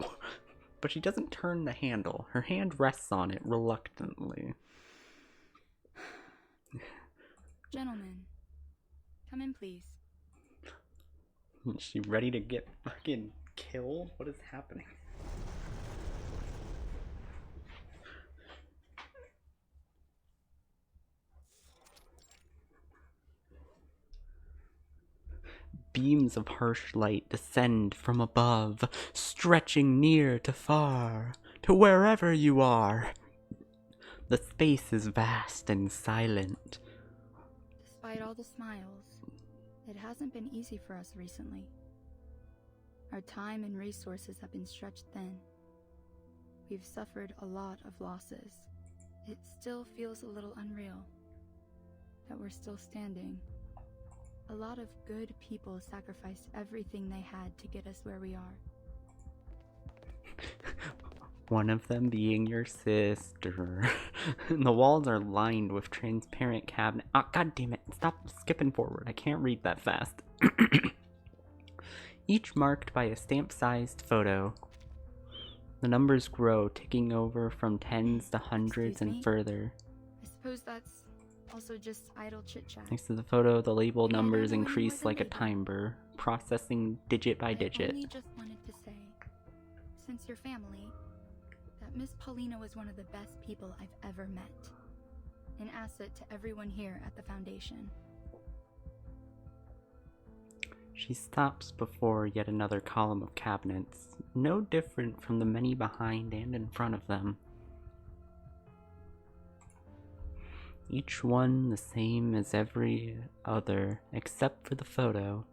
But she doesn't turn the handle. Her hand rests on it reluctantly. Gentlemen, come in, please. Is she ready to get fucking killed? What is happening? Beams of harsh light descend from above, stretching near to far, to wherever you are. The space is vast and silent. Despite all the smiles, it hasn't been easy for us recently. Our time and resources have been stretched thin. We've suffered a lot of losses. It still feels a little unreal that we're still standing. A lot of good people sacrificed everything they had to get us where we are. One of them being your sister. The walls are lined with transparent cabinets. Ah, god damn it. Stop skipping forward. I can't read that fast. Each marked by a stamp-sized photo. The numbers grow, ticking over from tens to hundreds and further. I suppose that's also just idle chit-chat. Next to the photo, the label numbers increase like a timer, processing digit by digit. I only just wanted to say, since your family, that Miss Paulina was one of the best people I've ever met. An asset to everyone here at the Foundation. She stops before yet another column of cabinets, no different from the many behind and in front of them. Each one the same as every other, except for the photo.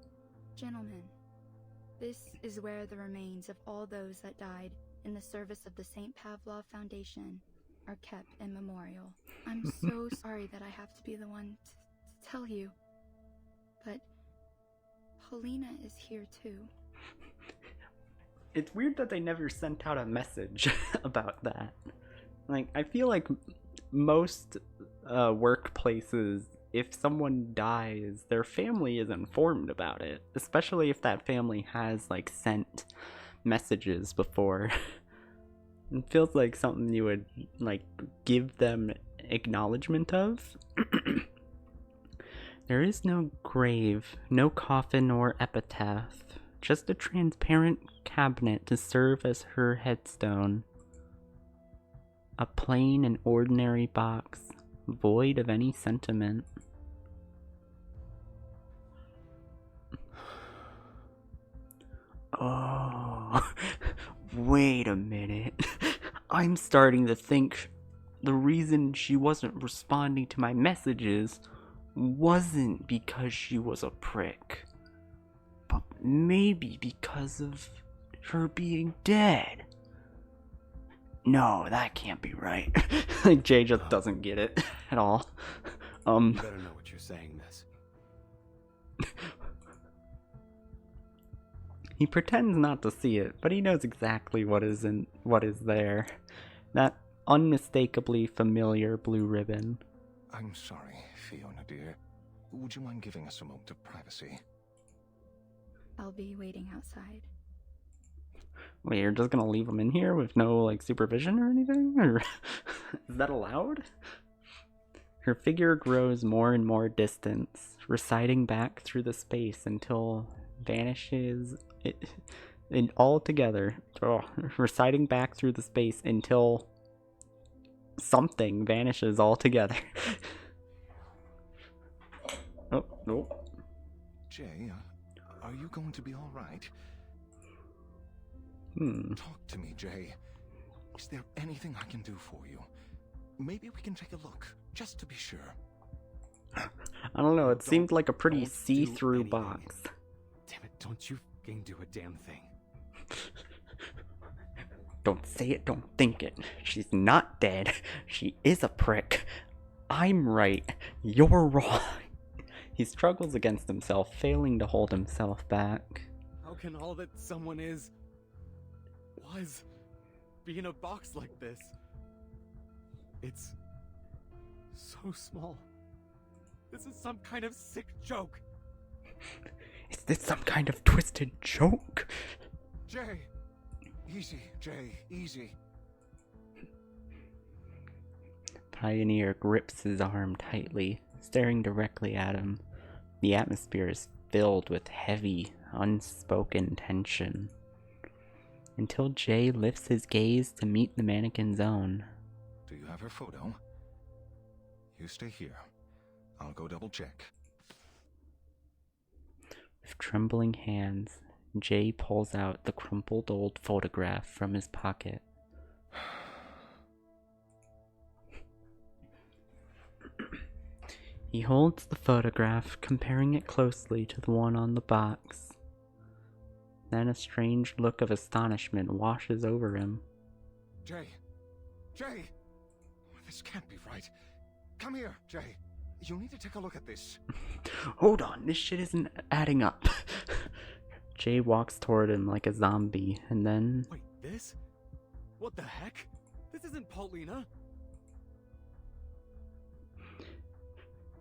Gentlemen, this is where the remains of all those that died in the service of the St. Pavlov Foundation are kept in memorial. I'm so sorry that I have to be the one to tell you, but Paulina is here too. It's weird that they never sent out a message about that. Like, I feel like most workplaces, if someone dies, their family is informed about it, especially if that family has, like, sent messages before. It feels like something you would, like, give them acknowledgement of. There is no grave, no coffin or epitaph, just a transparent cabinet to serve as her headstone. A plain and ordinary box, void of any sentiment. Oh, wait a minute. I'm starting to think the reason she wasn't responding to my messages wasn't because she was a prick, but maybe because of her being dead. No, that can't be right. Like, Jay just doesn't get it at all. You better know what you're saying, miss. He pretends not to see it, but he knows exactly what is there. That unmistakably familiar blue ribbon. I'm sorry, Fiona dear. Would you mind giving us a moment of privacy? I'll be waiting outside. Wait, you're just gonna leave him in here with no, like, supervision or anything? Or is that allowed? Her figure grows more and more distant, receding back through the space until vanishes altogether. Receding back through the space until something vanishes altogether. Oh, no. Jay, are you going to be alright? Talk to me, Jay. Is there anything I can do for you? Maybe we can take a look, just to be sure. I don't know, it seemed like a pretty see-through box. Damn it, don't you fucking do a damn thing. Don't say it, don't think it. She's not dead. She is a prick. I'm right. You're wrong. He struggles against himself, failing to hold himself back. How can all that someone was be in a box like this? It's so small. This is some kind of sick joke. Is this some kind of twisted joke? Jay! Easy, Jay, easy. Pioneer grips his arm tightly, staring directly at him. The atmosphere is filled with heavy, unspoken tension. Until Jay lifts his gaze to meet the mannequin's own. Do you have her photo? You stay here. I'll go double check. With trembling hands, Jay pulls out the crumpled old photograph from his pocket. He holds the photograph, comparing it closely to the one on the box. Then a strange look of astonishment washes over him. Jay! Jay! This can't be right. Come here, Jay. You need to take a look at this. Hold on, this shit isn't adding up. Jay walks toward him like a zombie, and then... Wait, this? What the heck? This isn't Paulina.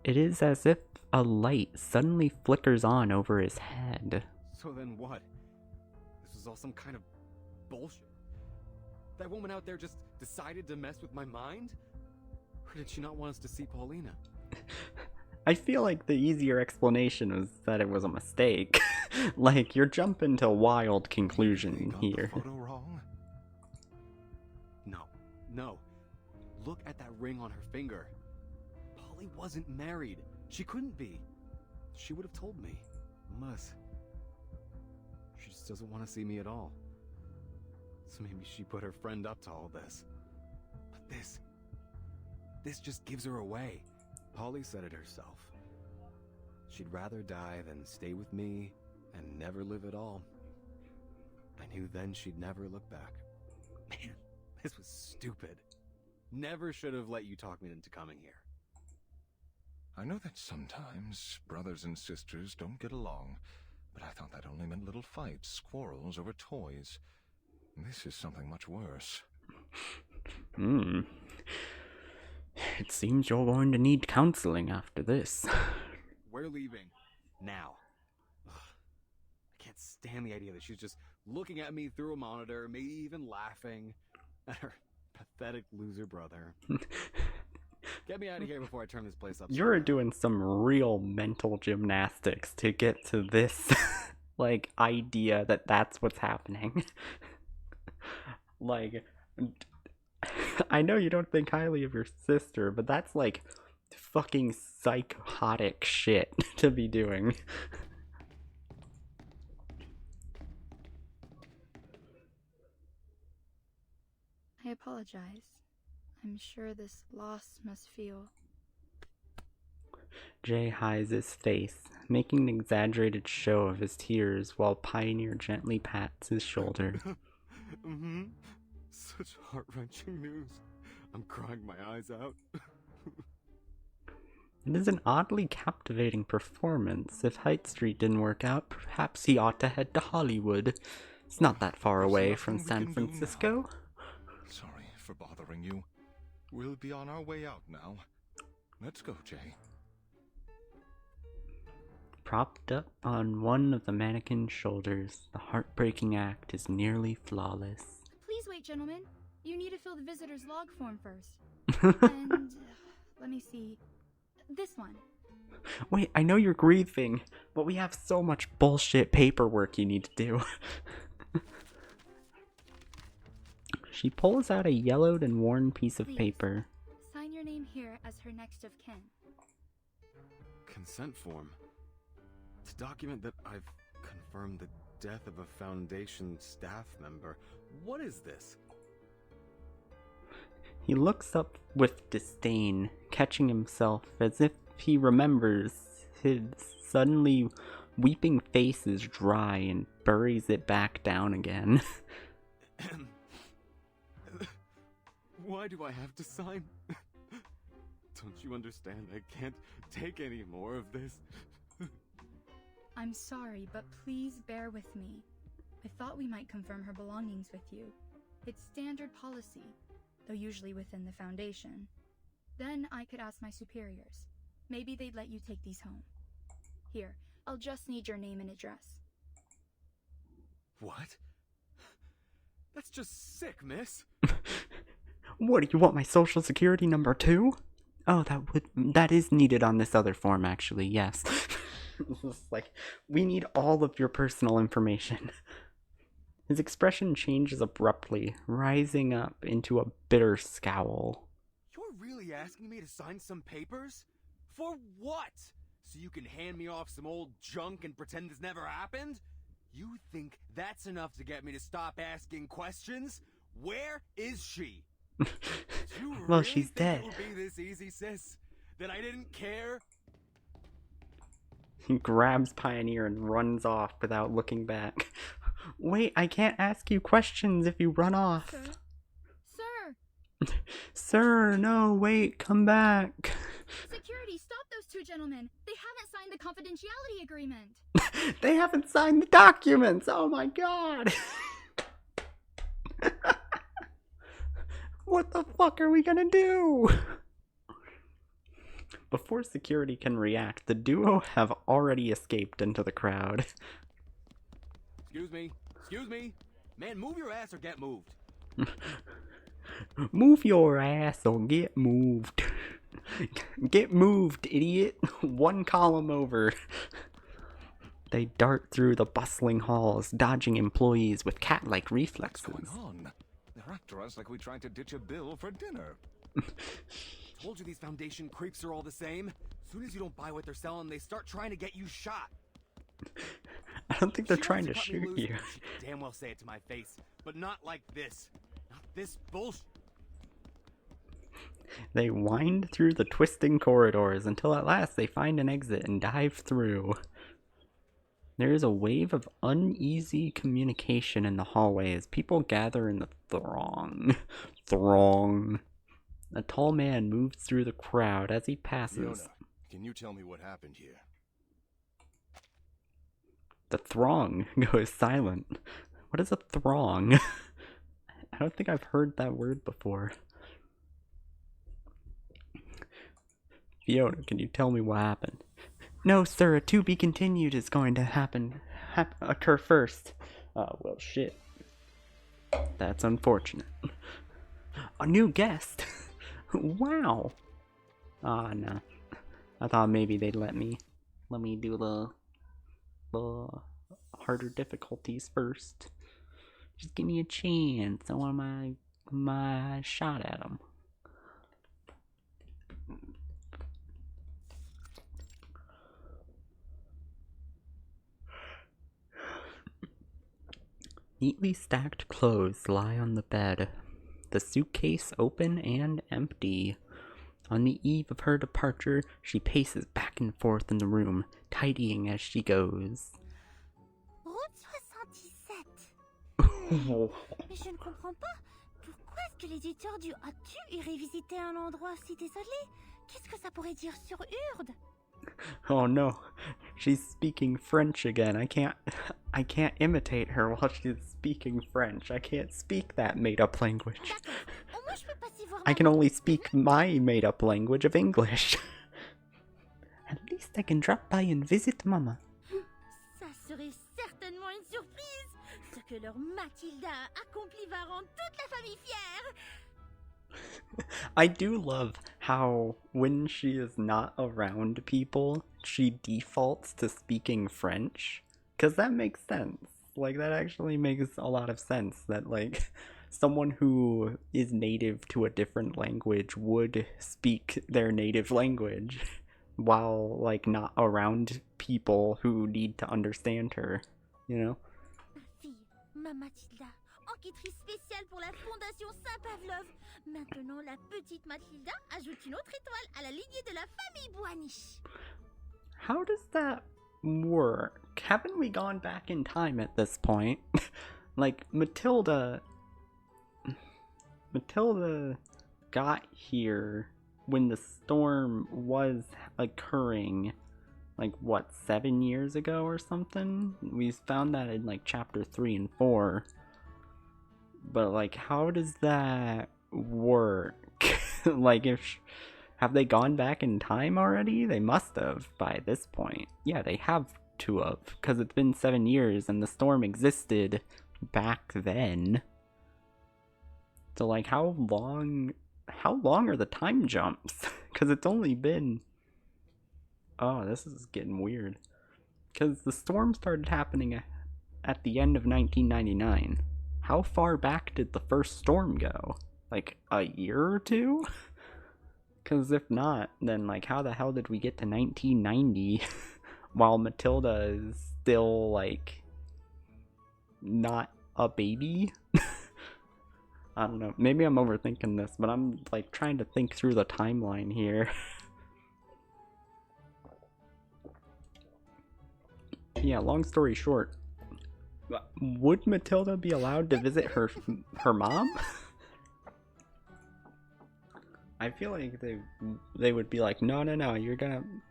It is as if a light suddenly flickers on over his head. So then what? This was all some kind of bullshit? That woman out there just decided to mess with my mind? Or did she not want us to see Paulina? I feel like the easier explanation was that it was a mistake. Like, you're jumping to wild conclusion here. The photo wrong? No. Look at that ring on her finger. Polly wasn't married. She couldn't be. She would have told me. Unless just doesn't want to see me at all. So maybe she put her friend up to all this. But this just gives her away. Polly said it herself. She'd rather die than stay with me and never live at all. I knew then she'd never look back. Man, this was stupid. Never should have let you talk me into coming here. I know that sometimes brothers and sisters don't get along, but I thought that only meant little fights, quarrels over toys. This is something much worse. It seems you're going to need counseling after this. We're leaving. Now. Ugh. I can't stand the idea that she's just looking at me through a monitor, maybe even laughing at her pathetic loser brother. Get me out of here before I turn this place upside You're down. doing some real mental gymnastics to get to this, like, idea that that's what's happening. Like, I know you don't think highly of your sister, but that's, like, fucking psychotic shit to be doing. I apologize. I'm sure this loss must feel... Jay hides his face, making an exaggerated show of his tears while Pioneer gently pats his shoulder. Such heart-wrenching news. I'm crying my eyes out. It is an oddly captivating performance. If Height Street didn't work out, perhaps he ought to head to Hollywood. It's not that far away from San Francisco. Sorry for bothering you. We'll be on our way out now. Let's go, Jay. Propped up on one of the mannequin's shoulders, the heartbreaking act is nearly flawless. Please wait, gentlemen. You need to fill the visitor's log form first. And, let me see. This one. Wait, I know you're grieving, but we have so much bullshit paperwork you need to do. She pulls out a yellowed and worn piece of Please. paper. Sign your name here as her next of kin. Consent form. To document that I've confirmed the death of a Foundation staff member. What is this? He looks up with disdain, catching himself as if he remembers. His suddenly weeping face is dry and buries it back down again. Why do I have to sign? Don't you understand? I can't take any more of this. I'm sorry, but please bear with me. I thought we might confirm her belongings with you. It's standard policy, though usually within the Foundation. Then I could ask my superiors. Maybe they'd let you take these home. Here, I'll just need your name and address. What? That's just sick, miss. What, do you want my social security number too? Oh, that is needed on this other form, actually, yes. It's like, we need all of your personal information. His expression changes abruptly, rising up into a bitter scowl. You're really asking me to sign some papers? For what? So you can hand me off some old junk and pretend this never happened? You think that's enough to get me to stop asking questions? Where is she? You Well, really she's think dead. It would be this easy, sis? That I didn't care? He grabs Pioneer and runs off without looking back. Wait, I can't ask you questions if you run off. Sir! Sir, no, wait, come back. Security, stop those two gentlemen! They haven't signed the confidentiality agreement! They haven't signed the documents! Oh my god! What the fuck are we gonna do? Before security can react, the duo have already escaped into the crowd. Excuse me. Excuse me. Man, move your ass or get moved. Move your ass or get moved. Get moved, idiot. One column over. They dart through the bustling halls, dodging employees with cat-like reflexes. What's going on? They're after us like we tried to ditch a bill for dinner. Told you these Foundation creeps are all the same. Soon as you don't buy what they're selling, they start trying to get you shot. don't think they're She trying to wants cut me shoot loose, you. and she could damn well say it to my face, but not like this. Not this bullshit. They wind through the twisting corridors until at last they find an exit and dive through. There is a wave of uneasy communication in the hallway as people gather in the throng. A tall man moves through the crowd as he passes. Fiona, can you tell me what happened here? The throng goes silent. What is a throng? I don't think I've heard that word before. Fiona, can you tell me what happened? No, sir, a to be continued is going to occur first. Oh, well, shit. That's unfortunate. A new guest? Wow. Ah, no. I thought maybe they'd let me do the harder difficulties first. Just give me a chance. I want my shot at them. Neatly stacked clothes lie on the bed, the suitcase open and empty. On the eve of her departure, she paces back and forth in the room, tidying as she goes. Route 77. Mais je ne comprends pas. Pourquoi est-ce que l'éditeur du As-tu irait visiter un endroit si désolé? Qu'est-ce que ça pourrait dire sur Urde? Oh no, she's speaking French again. I can't imitate her while she's speaking French. I can't speak that made-up language. I can only speak my made-up language of English. At least I can drop by and visit Mama. Ça serait certainement une surprise. Ce que leur Mathilda a accompli va rendre toute la famille fière. I do love how when she is not around people, she defaults to speaking French. Because that makes sense. Like, that actually makes a lot of sense. That, like, someone who is native to a different language would speak their native language while, like, not around people who need to understand her, you know? Ma Mathilda, enquêtrice spéciale pour la Fondation Saint-Pavlov. Maintenant, la petite Mathilda ajoute une autre étoile à la lignée de la famille Boaniche. How does that work? Haven't we gone back in time at this point? Like, Matilda got here when the storm was occurring, like, what, 7 years ago or something? We found that in, like, chapter 3 and 4. But, like, how does that work? Like, have they gone back in time already? They must have by this point. Yeah, they have to have, because it's been 7 years and the storm existed back then. So, like, how long are the time jumps? Because it's only been... Oh, this is getting weird. Because the storm started happening at the end of 1999. How far back did the first storm go? Like, a year or two? Because if not, then, like, how the hell did we get to 1990 while Matilda is still, like, not a baby? I don't know. Maybe I'm overthinking this, but I'm, like, trying to think through the timeline here. Yeah, long story short, would Matilda be allowed to visit her mom? I feel like they would be like, no,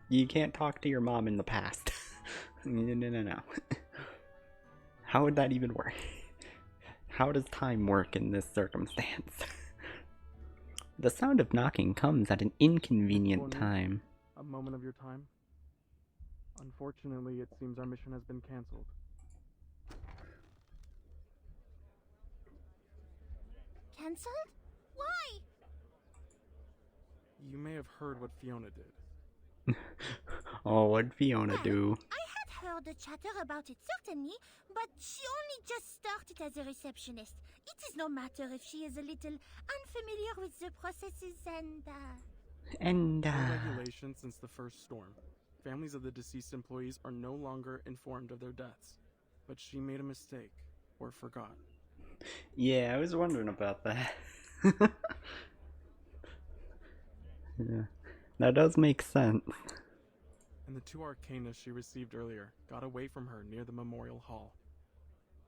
you can't talk to your mom in the past. No. How would that even work? How does time work in this circumstance? The sound of knocking comes at an inconvenient time. A moment of your time. Unfortunately, it seems our mission has been cancelled. Cancelled? Why? You may have heard what Fiona did. Oh, what'd Fiona do? I had heard the chatter about it, certainly, but she only just started as a receptionist. It is no matter if she is a little unfamiliar with the processes No regulations since the first storm. Families of the deceased employees are no longer informed of their deaths. but she made a mistake, or forgot. Yeah, I was wondering about that. Yeah, that does make sense. And the 2 arcanists she received earlier got away from her near the memorial hall.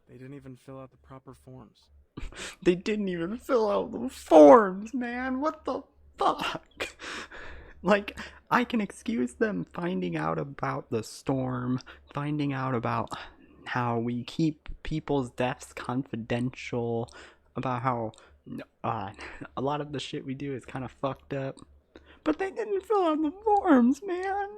They didn't even fill out the proper forms. They didn't even fill out the forms, man. What the fuck? Like, I can excuse them finding out about the storm, finding out about how we keep people's deaths confidential, about how a lot of the shit we do is kind of fucked up. But they didn't fill out the forms, man.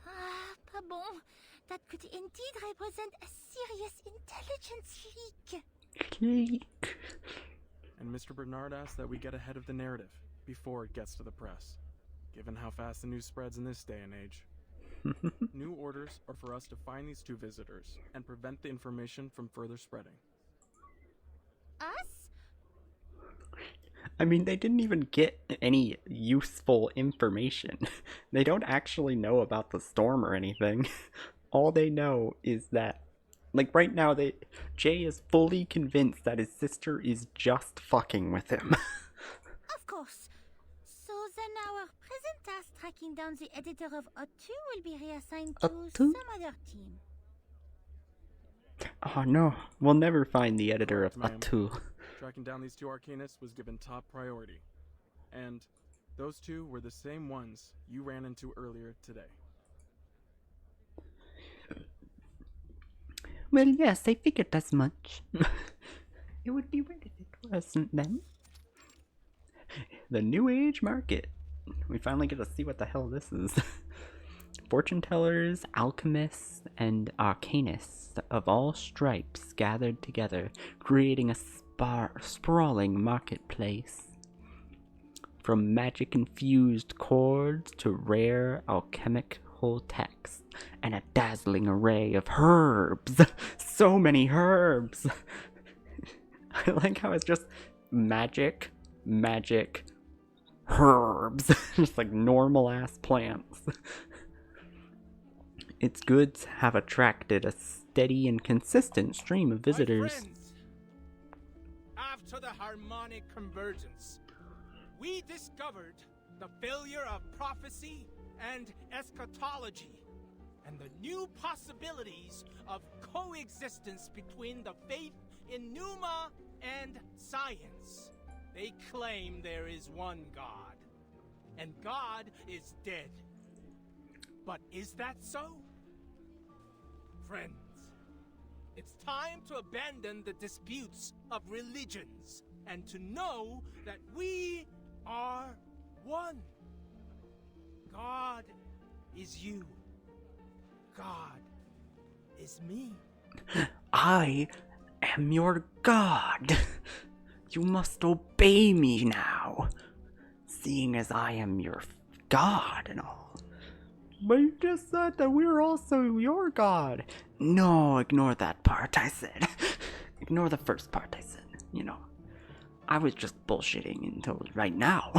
Ah, pas bon. That could indeed represent a serious intelligence leak. And Mr. Bernard asked that we get ahead of the narrative before it gets to the press, given how fast the news spreads in this day and age. New orders are for us to find these 2 visitors and prevent the information from further spreading. Us? I mean, they didn't even get any useful information. They don't actually know about the storm or anything. All they know is that, like, right now, Jay is fully convinced that his sister is just fucking with him. Of course. So then our present task tracking down the editor of O2 will be reassigned to some other team. Oh no, we'll never find the editor of Ma'am. O2. Tracking down these 2 arcanists was given top priority. And those 2 were the same ones you ran into earlier today. Well, yes, I figured as much. It would be weird if it wasn't them. The New Age market. We finally get to see what the hell this is. Fortune tellers, alchemists, and arcanists of all stripes gathered together, creating a sprawling marketplace. From magic-infused chords to rare alchemical texts, and a dazzling array of herbs. So many herbs. I like how it's just magic, herbs. Just like normal ass plants. Its goods have attracted a steady and consistent stream of visitors. My friends, after the harmonic convergence, we discovered the failure of prophecy and eschatology, and the new possibilities of coexistence between the faith in Numa and science. They claim there is one God, and God is dead. But is that so? Friends, it's time to abandon the disputes of religions and to know that we are one. God is you. God is me. I am your god. You must obey me now, seeing as I am your god and all. But you just said that we're also your god. No, ignore that part I said. Ignore the first part I said, you know. I was just bullshitting until right now.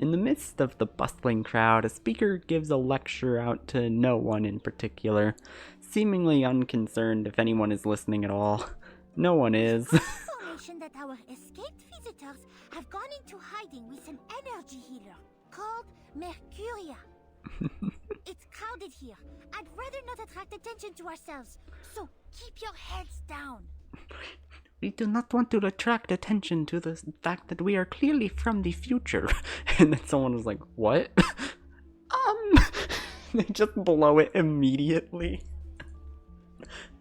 In the midst of the bustling crowd, a speaker gives a lecture out to no one in particular, seemingly unconcerned if anyone is listening at all. No one is. Information that our escaped visitors have gone into hiding with an energy healer called Mercuria. It's crowded here. I'd rather not attract attention to ourselves, so keep your heads down. We do not want to attract attention to the fact that we are clearly from the future. And then someone was like, what? They just blow it immediately.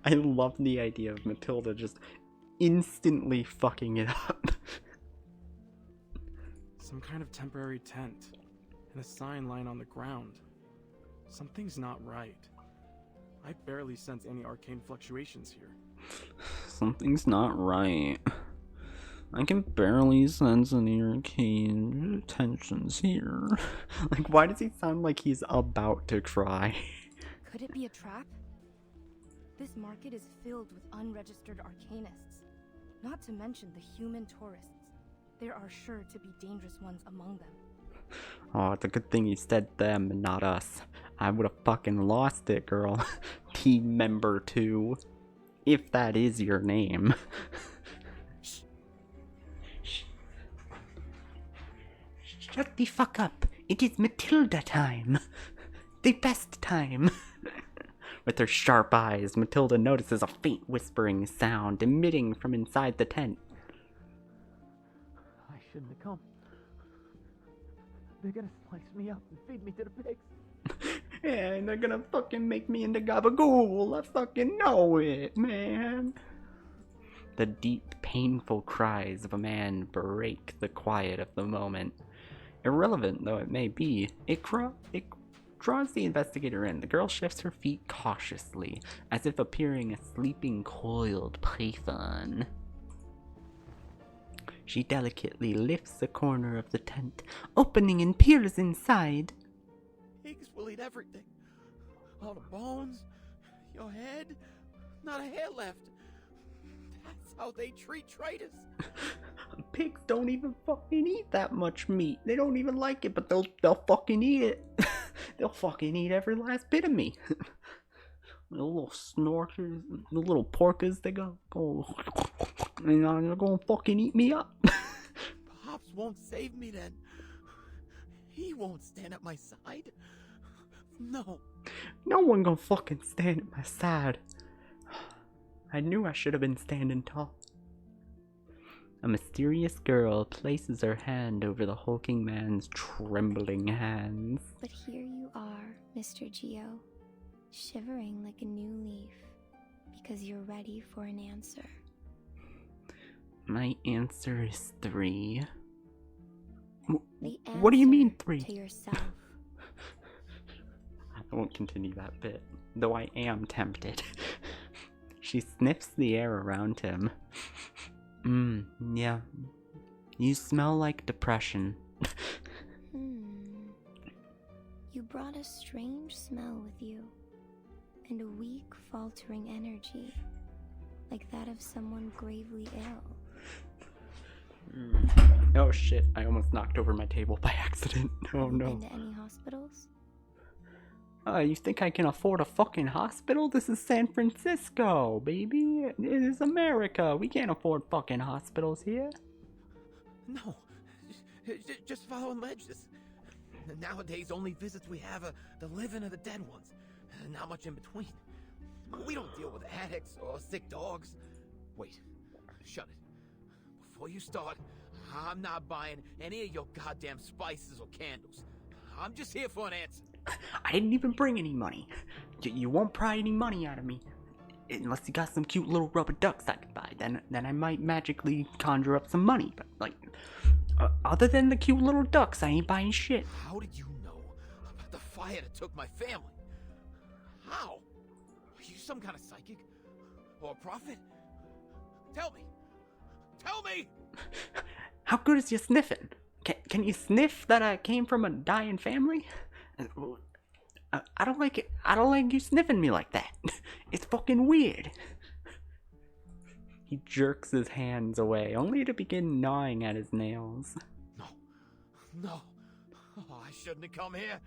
I love the idea of Matilda just instantly fucking it up. Some kind of temporary tent, and a sign lying on the ground. Something's not right. I barely sense any arcane fluctuations here. Something's not right. I can barely sense any arcane tensions here. Like, why does he sound like he's about to cry? Could it be a trap? This market is filled with unregistered arcanists, not to mention the human tourists. There are sure to be dangerous ones among them. Oh, it's a good thing you said them and not us. I would have fucking lost it, girl. Team member 2. If that is your name. Shut the fuck up. It is Matilda time. The best time. With her sharp eyes, Matilda notices a faint whispering sound emitting from inside the tent. I shouldn't have come. They're gonna slice me up and feed me to the pigs. And they're gonna fucking make me into gabagool. I fucking know it, man. The deep, painful cries of a man break the quiet of the moment. Irrelevant though it may be, it draws the investigator in. The girl shifts her feet cautiously, as if appearing a sleeping coiled python. She delicately lifts the corner of the tent, opening and peers inside. Pigs will eat everything. All the bones, your head, not a hair left. That's how they treat traitors. Pigs don't even fucking eat that much meat. They don't even like it, but they'll fucking eat it. They'll fucking eat every last bit of me. The little snorkers, the little porkers, they go, and they're gonna fucking eat me up. Pops won't save me then. He won't stand at my side. No. No one gonna fucking stand at my side. I knew I should have been standing tall. A mysterious girl places her hand over the hulking man's trembling hands. But here you are, Mr. Geo, shivering like a new leaf, because you're ready for an answer. My answer is 3. The What do you mean answer 3? to yourself. I won't continue that bit, though I am tempted. She sniffs the air around him. Yeah. You smell like depression. You brought a strange smell with you, and a weak, faltering energy, like that of someone gravely ill. Oh shit, I almost knocked over my table by accident. Oh Have you no. been to any hospitals? You think I can afford a fucking hospital? This is San Francisco, baby. It is America. We can't afford fucking hospitals here. No. Just following ledges. Nowadays, only visits we have are the living or the dead ones. Not much in between. We don't deal with addicts or sick dogs. Wait. Shut it. Before you start, I'm not buying any of your goddamn spices or candles. I'm just here for an answer. I didn't even bring any money. You won't pry any money out of me. Unless you got some cute little rubber ducks I can buy. Then I might magically conjure up some money. But, like, other than the cute little ducks, I ain't buying shit. How did you know about the fire that took my family? How? Are you some kind of psychic? Or a prophet? Tell me! Tell me! How good is your sniffing? Can you sniff that I came from a dying family? I don't like it. I don't like you sniffing me like that. It's fucking weird. He jerks his hands away, only to begin gnawing at his nails. No. Oh, I shouldn't have come here.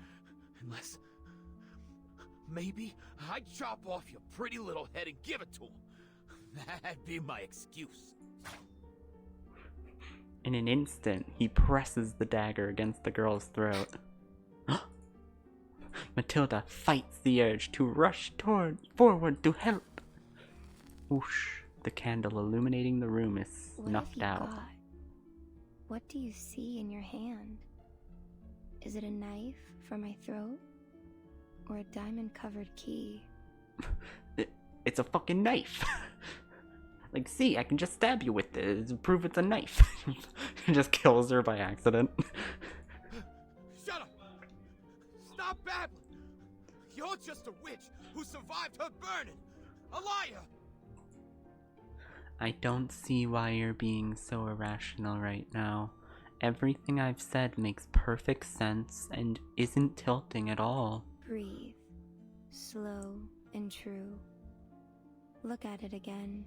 Unless... maybe I'd chop off your pretty little head and give it to him. That'd be my excuse. In an instant, he presses the dagger against the girl's throat. Matilda fights the urge to rush forward to help. Whoosh, the candle illuminating the room is snuffed out. Got? What do you see in your hand? Is it a knife for my throat? Or a diamond-covered key? It's a fucking knife. Like, see, I can just stab you with it to prove it's a knife. He just kills her by accident. Shut up! Stop babbling! You're just a witch who survived her burning! A liar! I don't see why you're being so irrational right now. Everything I've said makes perfect sense and isn't tilting at all. Breathe. Slow and true. Look at it again.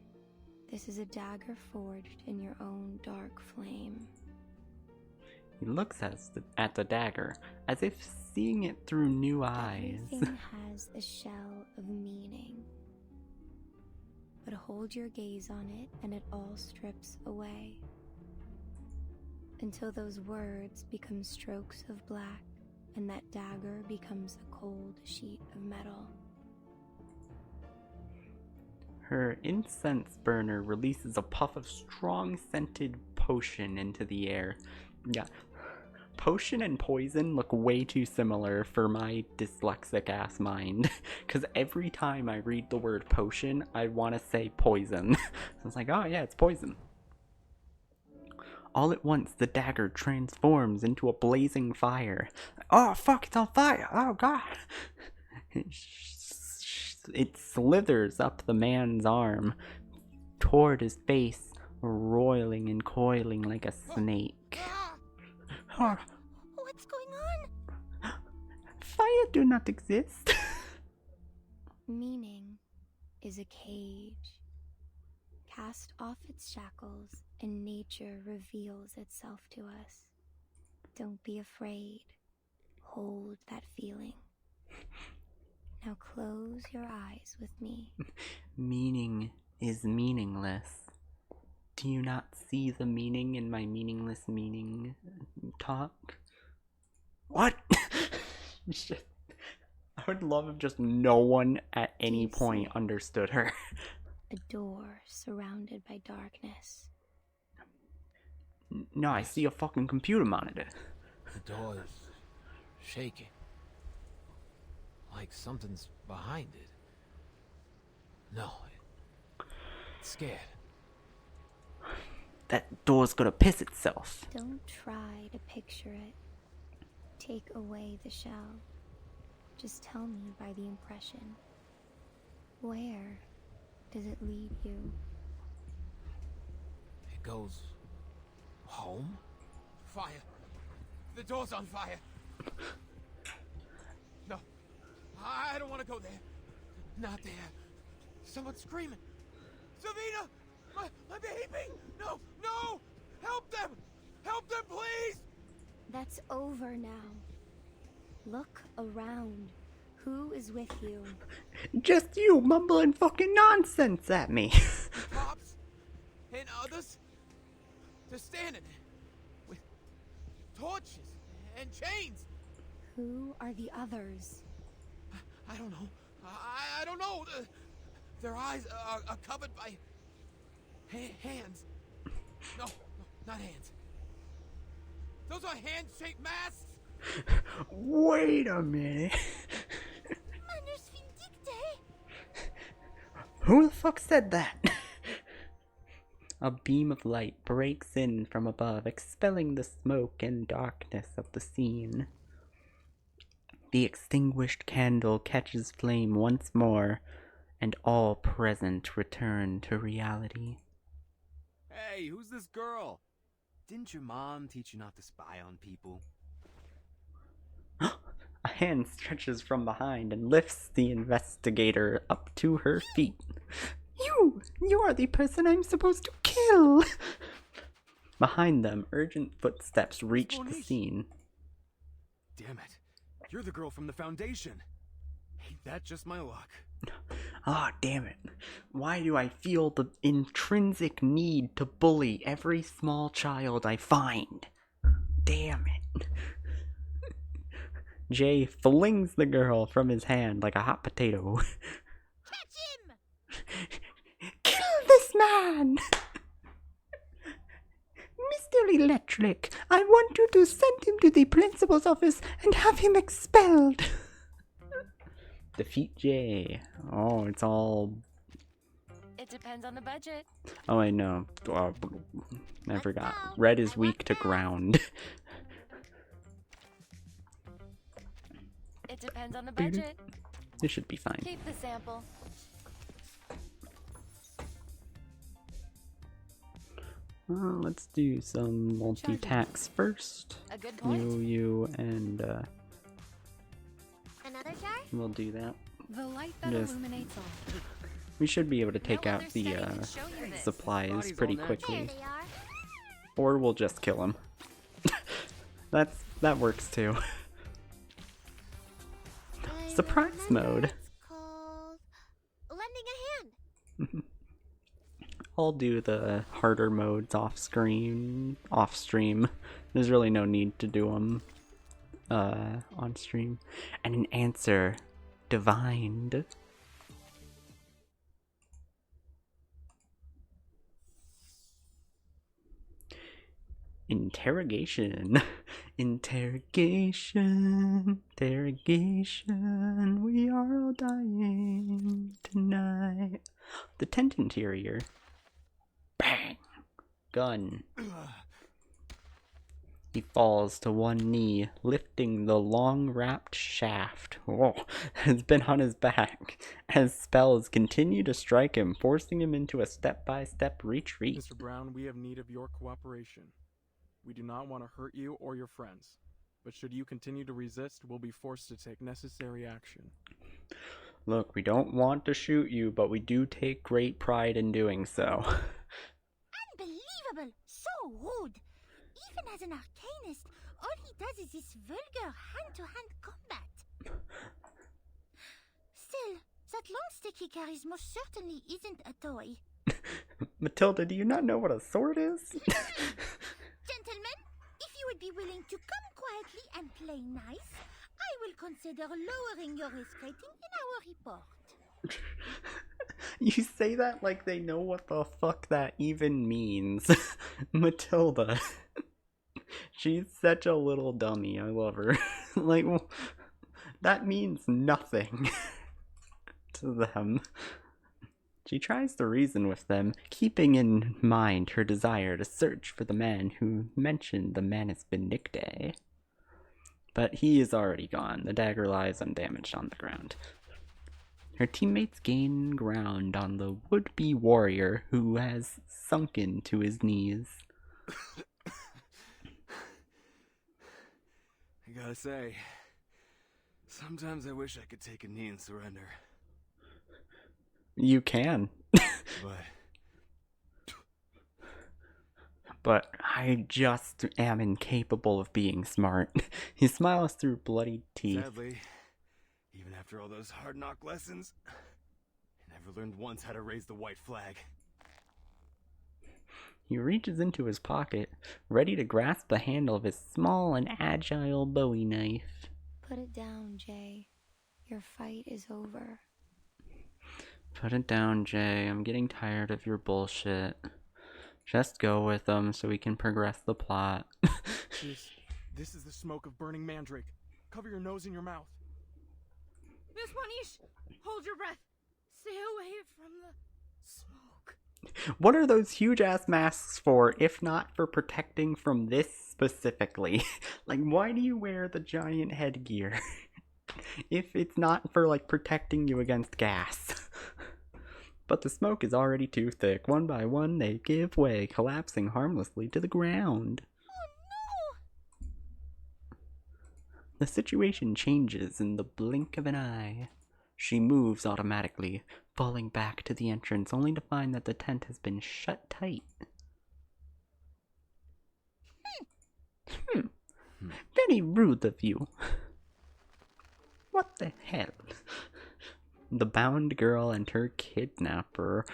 This is a dagger forged in your own dark flame. He looks at the dagger, as if seeing it through new eyes. Everything has a shell of meaning. But hold your gaze on it and it all strips away. Until those words become strokes of black and that dagger becomes a cold sheet of metal. Her incense burner releases a puff of strong scented potion into the air. Yeah. Potion and poison look way too similar for my dyslexic ass mind. Because every time I read the word potion, I want to say poison. So it's like, oh yeah, it's poison. All at once, the dagger transforms into a blazing fire. Oh fuck, it's on fire! Oh god! It slithers up the man's arm toward his face, roiling and coiling like a snake. What's going on? Fire do not exist. Meaning is a cage. Cast off its shackles and nature reveals itself to us. Don't be afraid. Hold that feeling. Now close your eyes with me. Meaning is meaningless. Do you not see the meaning in my meaningless meaning talk? What? I would love if just no one at any point understood her. A door surrounded by darkness. No, I see a fucking computer monitor. The door is shaking. Like something's behind it. No, it's scared. That door's gonna piss itself. Don't try to picture it. Take away the shell. Just tell me by the impression. Where does it lead you? It goes home? Fire. The door's on fire. No. I don't want to go there. Not there. Someone's screaming. Savina! My baby! No! No! Help them! Help them, please! That's over now. Look around. Who is with you? Just you mumbling fucking nonsense at me. Cops and others. They're standing with torches and chains. Who are the others? I don't know. I don't know. Their eyes are covered by hands. No, not hands. Those are hand-shaped masks. Wait a minute. Who the fuck said that? A beam of light breaks in from above, expelling the smoke and darkness of the scene. The extinguished candle catches flame once more, and all present return to reality. Hey, who's this girl? Didn't your mom teach you not to spy on people? A hand stretches from behind and lifts the investigator up to her feet. You are the person I'm supposed to kill! Behind them, urgent footsteps reach the scene. Damn it. You're the girl from the Foundation. Ain't that just my luck? Ah, damn it. Why do I feel the intrinsic need to bully every small child I find? Damn it. Jay flings the girl from his hand like a hot potato. Catch him! Kill this man! Mr. Electric, I want you to send him to the principal's office and have him expelled. Defeat Jay. Oh, it's all... It depends on the budget. Oh, I know. I forgot. Red is weak to ground. It depends on the budget. This should be fine. Keep the sample. Let's do some multi-tax first. A good point. You, and Another jar? we'll do that. The light that Just- illuminates all. We should be able to take out the supplies pretty quickly. Or we'll just kill him. That works too. Surprise mode. Lending a hand. I'll do the harder modes off stream. There's really no need to do them on stream. And an answer divined. Interrogation. Interrogation. Interrogation. We are all dying tonight. The tent interior. Bang! Gun. He falls to one knee, lifting the long wrapped shaft. Whoa, has been on his back as spells continue to strike him, forcing him into a step-by-step retreat. Mr. Brown, we have need of your cooperation. We do not want to hurt you or your friends, but should you continue to resist, we'll be forced to take necessary action. Look, we don't want to shoot you, but we do take great pride in doing so. Unbelievable! So rude! Even as an arcanist, all he does is this vulgar hand-to-hand combat. Still, that long stick he carries most certainly isn't a toy. Matilda, do you not know what a sword is? Gentlemen, if you would be willing to come quietly and play nice, I will consider lowering your risk rating in our report. You say that like they know what the fuck that even means. Matilda. She's such a little dummy. I love her. Like, that means nothing to them. She tries to reason with them, keeping in mind her desire to search for the man who mentioned the Manus Benedicte. But he is already gone. The dagger lies undamaged on the ground. Her teammates gain ground on the would-be warrior who has sunken to his knees. I gotta say, sometimes I wish I could take a knee and surrender. You can. But I just am incapable of being smart. He smiles through bloody teeth. Sadly, even after all those hard knock lessons, I never learned once how to raise the white flag. He reaches into his pocket, ready to grasp the handle of his small and agile Bowie knife. Put it down, Jay. Your fight is over. Put it down, Jay. I'm getting tired of your bullshit. Just go with them so we can progress the plot. This is the smoke of burning mandrake. Cover your nose and your mouth. Miss Monish, hold your breath. Stay away from the smoke. What are those huge-ass masks for, if not for protecting from this specifically? Like, why do you wear the giant headgear if it's not for, like, protecting you against gas? But the smoke is already too thick. One by one, they give way, collapsing harmlessly to the ground. Oh no! The situation changes in the blink of an eye. She moves automatically, falling back to the entrance, only to find that the tent has been shut tight. Very rude of you. What the hell? The bound girl and her kidnapper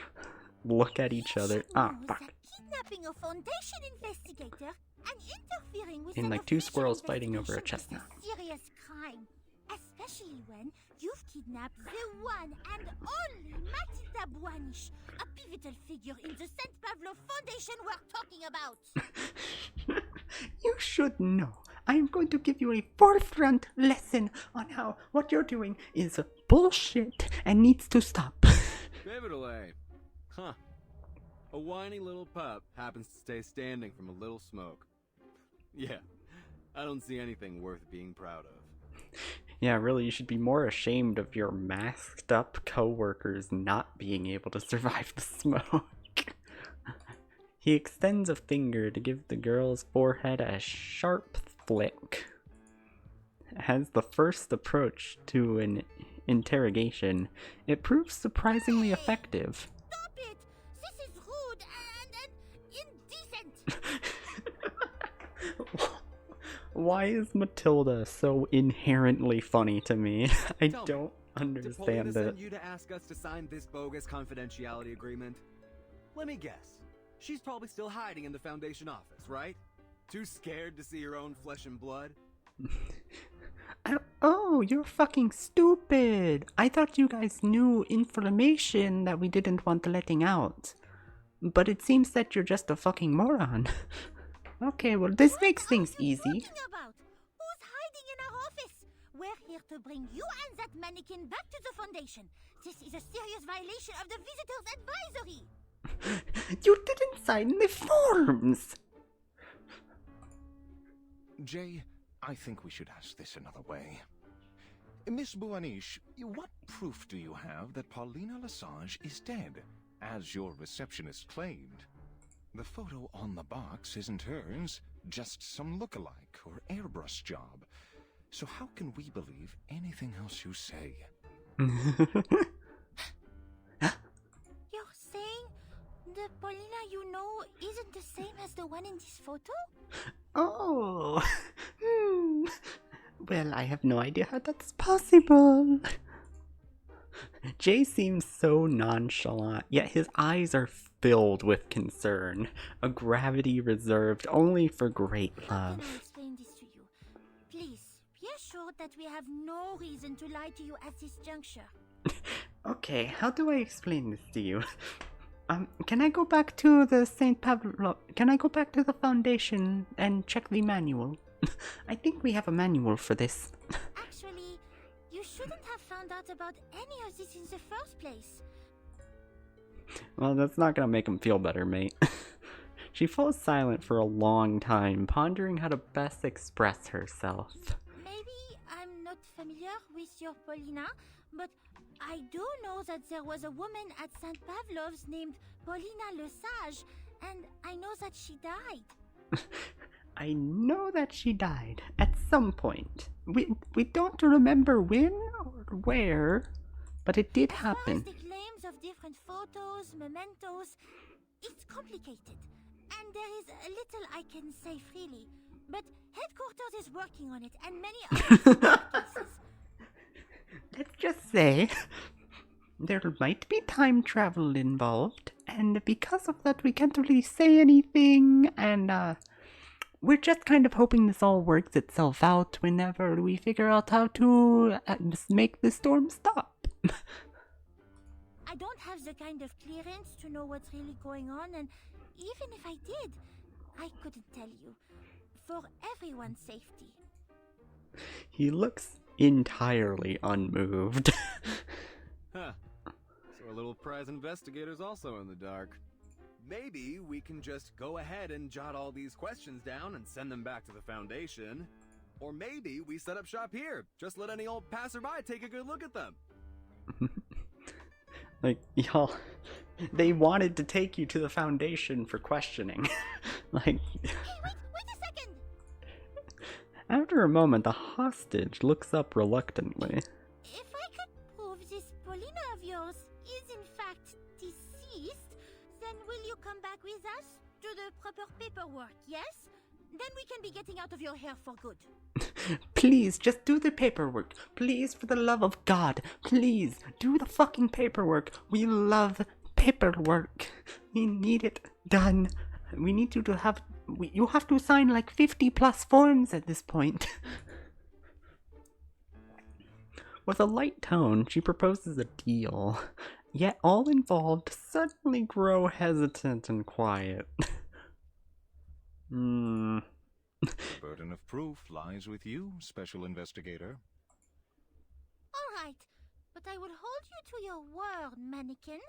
look at each other. Ah, fuck. Kidnapping a Foundation investigator and interfering with In an like two official squirrels fighting over a investigation chestnut. is a serious crime, especially when you've kidnapped the one and only Matilda Buanish, a pivotal figure in the St. Pavlo Foundation we're talking about. You should know. I am going to give you a forefront lesson on how what you're doing is bullshit and needs to stop. Pivotal, eh? Huh. A whiny little pup happens to stay standing from a little smoke. Yeah, I don't see anything worth being proud of. Yeah, really, you should be more ashamed of your masked up co-workers not being able to survive the smoke. He extends a finger to give the girl's forehead a sharp flick. As the first approach to an interrogation, it proves surprisingly effective. Stop it! This is rude and indecent! Why is Matilda so inherently funny to me? I Tell me, don't Did understand Paulina it. send you to ask us to sign this bogus confidentiality agreement? Let me guess. She's probably still hiding in the Foundation office, right? Too scared to see her own flesh and blood? Oh, you're fucking stupid! I thought you guys knew information that we didn't want letting out. But it seems that you're just a fucking moron. Okay, well this makes things easy. About? Who's hiding in our office? We're here to bring you and that mannequin back to the Foundation. This is a serious violation of the Visitors Advisory. You didn't sign the forms! Jay, I think we should ask this another way. Miss Buanish, what proof do you have that Paulina Lesage is dead, as your receptionist claimed? The photo on the box isn't hers, just some look-alike or airbrush job. So how can we believe anything else you say? You're saying the Paulina you know isn't the same as the one in this photo? Oh, well, I have no idea how that's possible. Jay seems so nonchalant, yet his eyes are filled with concern, a gravity reserved only for great How can I love. explain this to you? Please, be assured that we have no reason to lie to you at this juncture. Okay, how do I explain this to you? Can I go back to the Can I go back to the Foundation and check the manual? I think we have a manual for this. Actually, you shouldn't have found out about any of this in the first place. Well, that's not gonna make him feel better, mate. She falls silent for a long time, pondering how to best express herself. Maybe I'm not familiar with your Paulina, but I do know that there was a woman at St. Pavlov's named Paulina Lesage, and I know that she died. I know that she died at some point. We don't remember when or where, but it did happen. The claims of different photos, mementos, it's complicated. And there is a little I can say freely, but headquarters is working on it, and many other cases. Let's just say there might be time travel involved, and because of that we can't really say anything, and we're just kind of hoping this all works itself out whenever we figure out how to make the storm stop. I don't have the kind of clearance to know what's really going on, and even if I did, I couldn't tell you. For everyone's safety. He looks entirely unmoved. Huh. So our little prize investigator's also in the dark. Maybe we can just go ahead and jot all these questions down and send them back to the Foundation. Or maybe we set up shop here. Just let any old passerby take a good look at them. Like, y'all, they wanted to take you to the Foundation for questioning. Like... Wait a second! After a moment, the hostage looks up reluctantly. If I could prove this Paulina of yours is in fact deceased, then will you come back with us to the proper paperwork, yes? Then we can be getting out of your hair for good. Please, just do the paperwork. Please, for the love of God. Please, do the fucking paperwork. We love paperwork. We need it done. We need you to have... You have to sign like 50 plus forms at this point. With a light tone, she proposes a deal. Yet all involved suddenly grow hesitant and quiet. The burden of proof lies with you, Special Investigator. All right, but I will hold you to your word, mannequin.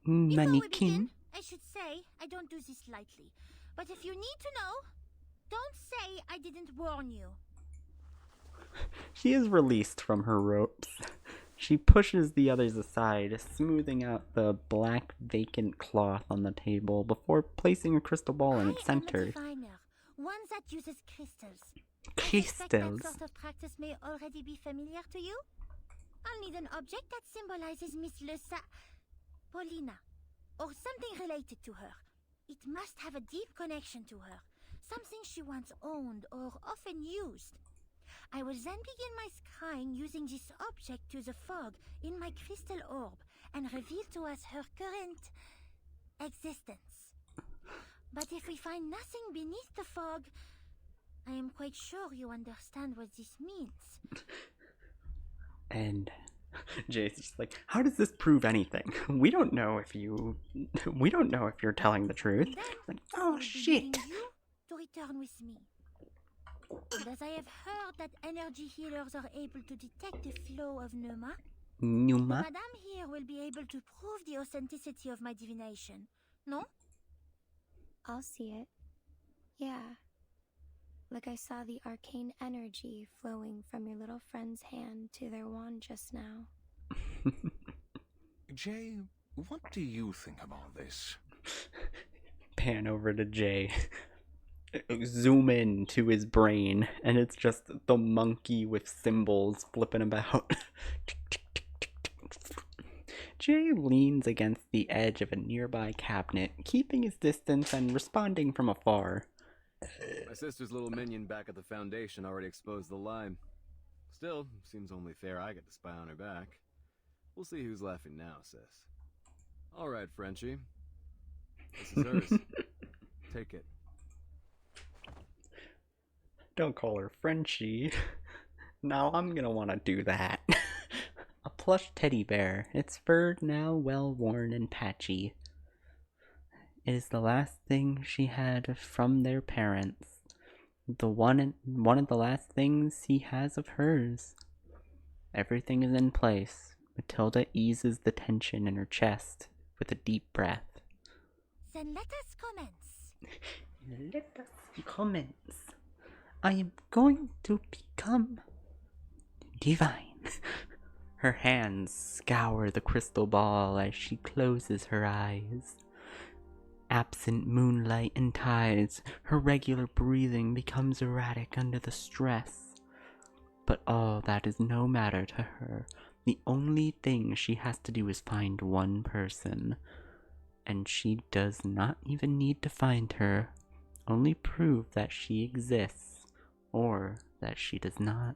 Mannequin. Before we begin, I should say I don't do this lightly. But if you need to know, don't say I didn't warn you. She is released from her ropes. She pushes the others aside, smoothing out the black vacant cloth on the table before placing a crystal ball in its center. I am a diviner, one that uses crystals. Crystals. That sort of practice may already be familiar to you. I'll need an object that symbolizes Miss Paulina, or something related to her. It must have a deep connection to her, something she once owned or often used. I will then begin my scrying using this object to the fog in my crystal orb and reveal to us her current existence. But if we find nothing beneath the fog, I am quite sure you understand what this means. And Jay's just like, how does this prove anything? We don't know if you're telling the truth. Like, oh shit. You to return with me. And as I have heard that energy healers are able to detect the flow of Numa, Madame here will be able to prove the authenticity of my divination. No? I'll see it. Yeah. Like I saw the arcane energy flowing from your little friend's hand to their wand just now. Jay, what do you think of all this? Pan over to Jay. Zoom in to his brain, and it's just the monkey with symbols flipping about. Jay leans against the edge of a nearby cabinet, keeping his distance and responding from afar. My sister's little minion back at the Foundation already exposed the lie. Still, seems only fair I get to spy on her back. We'll see who's laughing now, sis. Alright, Frenchie. This is hers. Take it. Don't call her Frenchie. Now I'm gonna want to do that. A plush teddy bear, its fur now well worn and patchy. It is the last thing she had from their parents. One of the last things he has of hers. Everything is in place. Matilda eases the tension in her chest with a deep breath. Then let us commence. Let us commence. I am going to become divine. Her hands scour the crystal ball as she closes her eyes. Absent moonlight and tides, her regular breathing becomes erratic under the stress. But all that is no matter to her. The only thing she has to do is find one person. And she does not even need to find her, only prove that she exists, or that she does not.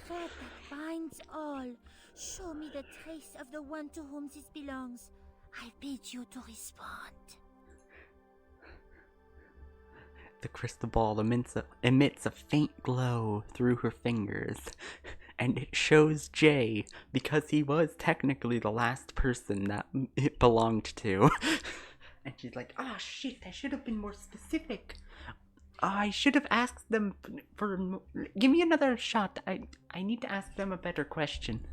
Thread that binds all, show me the trace of the one to whom this belongs. I bid you to respond. The crystal ball emits a faint glow through her fingers, and it shows Jay, because he was technically the last person that it belonged to. And she's like, oh shit, I should have been more specific. I should have asked them for... Give me another shot. I need to ask them a better question.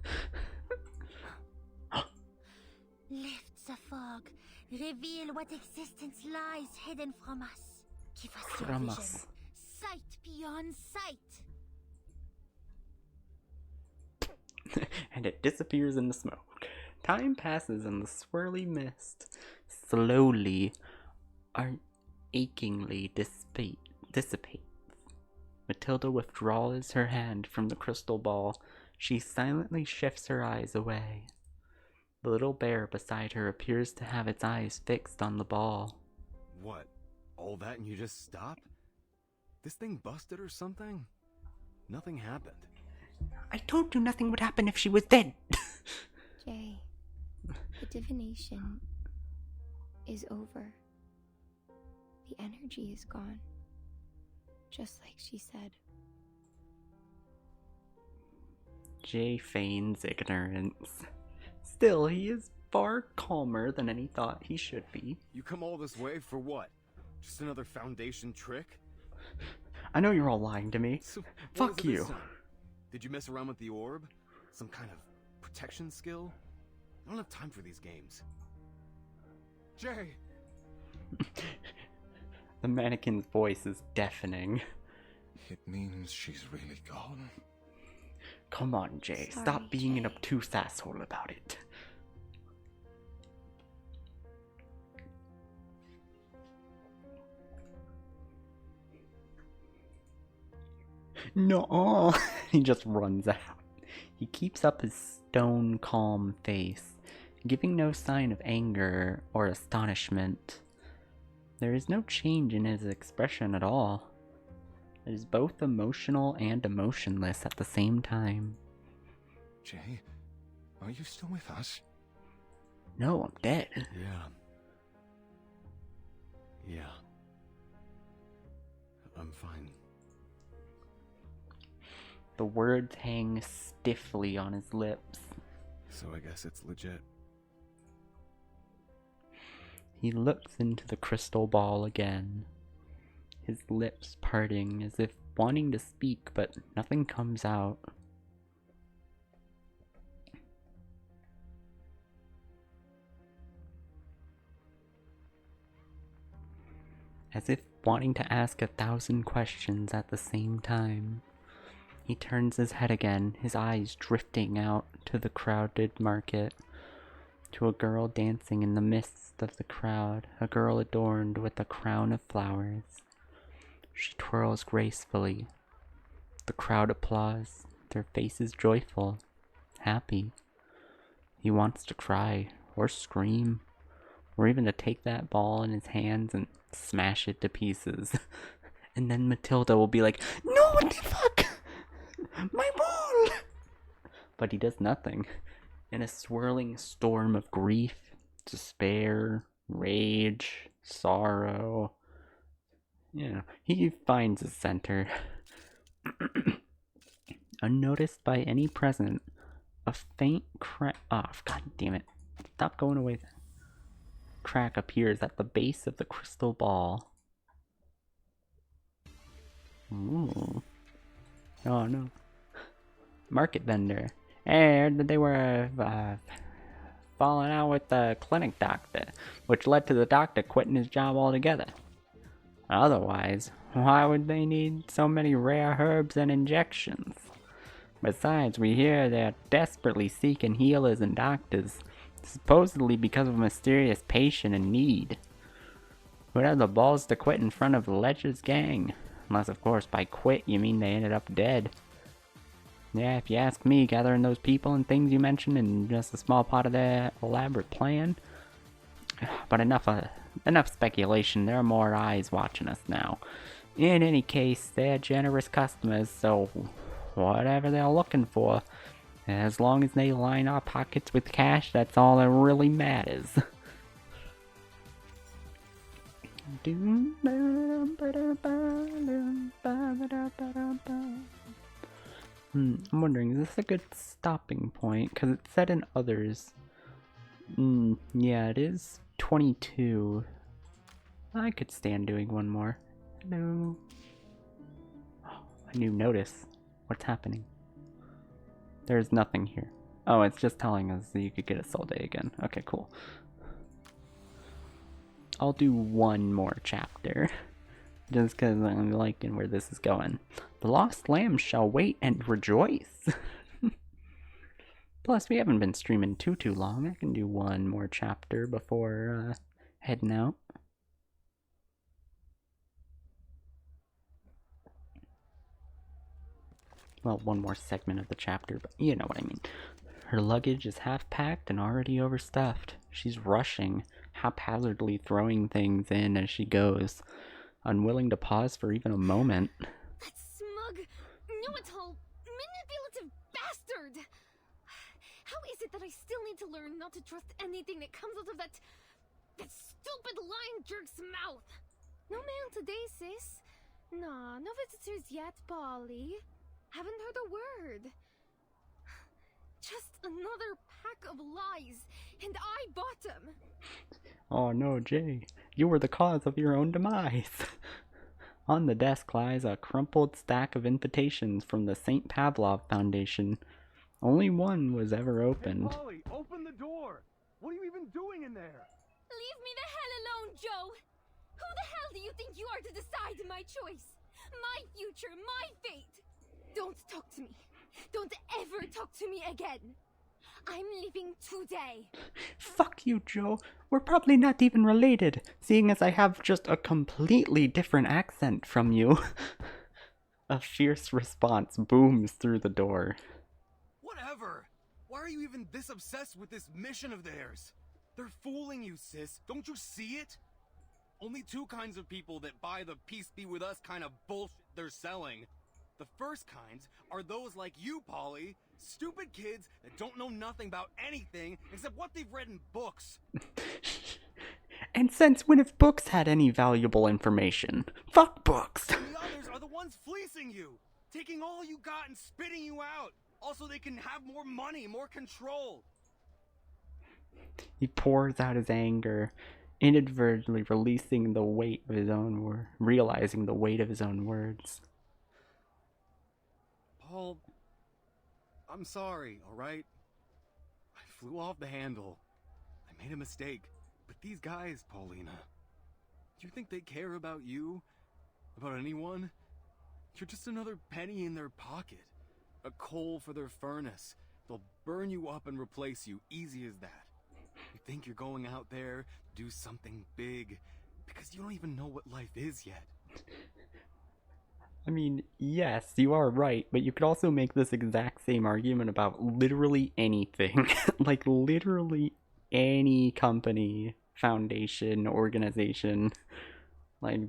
Lift the fog. Reveal what existence lies hidden from us. Give us your From vision. us. Sight beyond sight. And it disappears in the smoke. Time passes and the swirly mist slowly, achingly dissipates. Matilda withdraws her hand from the crystal ball. She silently shifts her eyes away. The little bear beside her appears to have its eyes fixed on the ball. What? All that and you just stop? This thing busted or something? Nothing happened. I told you nothing would happen if she was dead. Jay, the divination is over. The energy is gone. Just like she said. Jay feigns ignorance. Still, he is far calmer than any thought he should be. You come all this way for what? Just another Foundation trick? I know you're all lying to me. So, Fuck you. Did you mess around with the orb? Some kind of protection skill? I don't have time for these games. Jay! The mannequin's voice is deafening. It means she's really gone. Come on, Jay. Sorry, Stop being an Jay. obtuse asshole about it. No, he just runs out. He keeps up his stone calm face, giving no sign of anger or astonishment. There is no change in his expression at all. It is both emotional and emotionless at the same time. Jay, are you still with us? No, I'm dead. Yeah. I'm fine. The words hang stiffly on his lips. So I guess it's legit. He looks into the crystal ball again, his lips parting as if wanting to speak, but nothing comes out. As if wanting to ask 1,000 questions at the same time. He turns his head again, his eyes drifting out to the crowded market, to a girl dancing in the midst of the crowd, a girl adorned with a crown of flowers. She twirls gracefully. The crowd applauds, their faces joyful, happy. He wants to cry, or scream, or even to take that ball in his hands and smash it to pieces. And then Matilda will be like, "No, what the fuck? My ball!" But he does nothing. In a swirling storm of grief, despair, rage, sorrow, he finds his center. Unnoticed by any present, a faint crack. Oh, god damn it. Stop going away. Crack appears at the base of the crystal ball. Ooh. Oh no. Market vendor. Hey, I heard that they were falling out with the clinic doctor, which led to the doctor quitting his job altogether. Otherwise, why would they need so many rare herbs and injections? Besides, we hear they're desperately seeking healers and doctors, supposedly because of a mysterious patient in need. Who'd have the balls to quit in front of Ledger's gang? Unless, of course, by quit you mean they ended up dead. Yeah, if you ask me, gathering those people and things you mentioned in just a small part of their elaborate plan. But enough speculation, there are more eyes watching us now. In any case, they're generous customers, so whatever they're looking for, as long as they line our pockets with cash, that's all that really matters. I'm wondering, is this a good stopping point? Because it said in others. Yeah, it is 22. I could stand doing one more. Hello. Oh, a new notice. What's happening? There's nothing here. Oh, it's just telling us that you could get a soul day again. Okay, cool. I'll do one more chapter. Just because I'm liking where this is going. The lost lambs shall wait and rejoice. Plus, we haven't been streaming too long. I can do one more chapter before heading out. Well, one more segment of the chapter, but you know what I mean. Her luggage is half packed and already overstuffed. She's rushing, haphazardly throwing things in as she goes, unwilling to pause for even a moment. That smug, know-it-all, manipulative bastard! How is it that I still need to learn not to trust anything that comes out of that stupid lying jerk's mouth? No mail today, sis. Nah, no visitors yet, Polly. Haven't heard a word. Just another pack of lies, and I bought them. Oh no, Jay. You were the cause of your own demise. On the desk lies a crumpled stack of invitations from the St. Pavlov Foundation. Only one was ever opened. Hey, Polly, open the door! What are you even doing in there? Leave me the hell alone, Joe! Who the hell do you think you are to decide my choice? My future, my fate! Don't talk to me. Don't ever talk to me again. I'm leaving today. Fuck you, Joe. We're probably not even related, seeing as I have just a completely different accent from you. A fierce response booms through the door. Whatever! Why are you even this obsessed with this mission of theirs? They're fooling you, sis. Don't you see it? only two kinds of people that buy the peace be with us kind of bullshit they're selling. The first kinds are those like you, Polly. Stupid kids that don't know nothing about anything except what they've read in books. And since when have books had any valuable information? Fuck books! And the others are the ones fleecing you, taking all you got and spitting you out. Also, they can have more money, more control. He pours out his anger, inadvertently releasing the weight of his own words, realizing the weight of his own words. Paul, I'm sorry, alright? I flew off the handle. I made a mistake. But these guys, Paulina, do you think they care about you? About anyone? You're just another penny in their pocket. A coal for their furnace. They'll burn you up and replace you, easy as that. You think you're going out there to do something big because you don't even know what life is yet. I mean, yes, you are right, but you could also make this exact same argument about literally anything. Like, literally any company, foundation, organization. Like,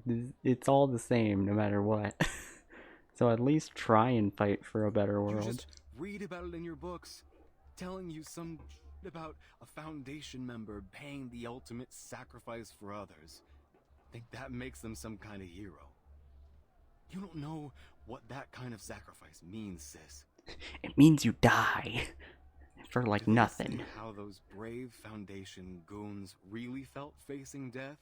it's all the same no matter what. So at least try and fight for a better world. You just read about it in your books, telling you some about a foundation member paying the ultimate sacrifice for others. Think that makes them some kind of hero. You don't know what that kind of sacrifice means, sis. It means you die. For like Do they nothing. say how those brave Foundation goons really felt facing death?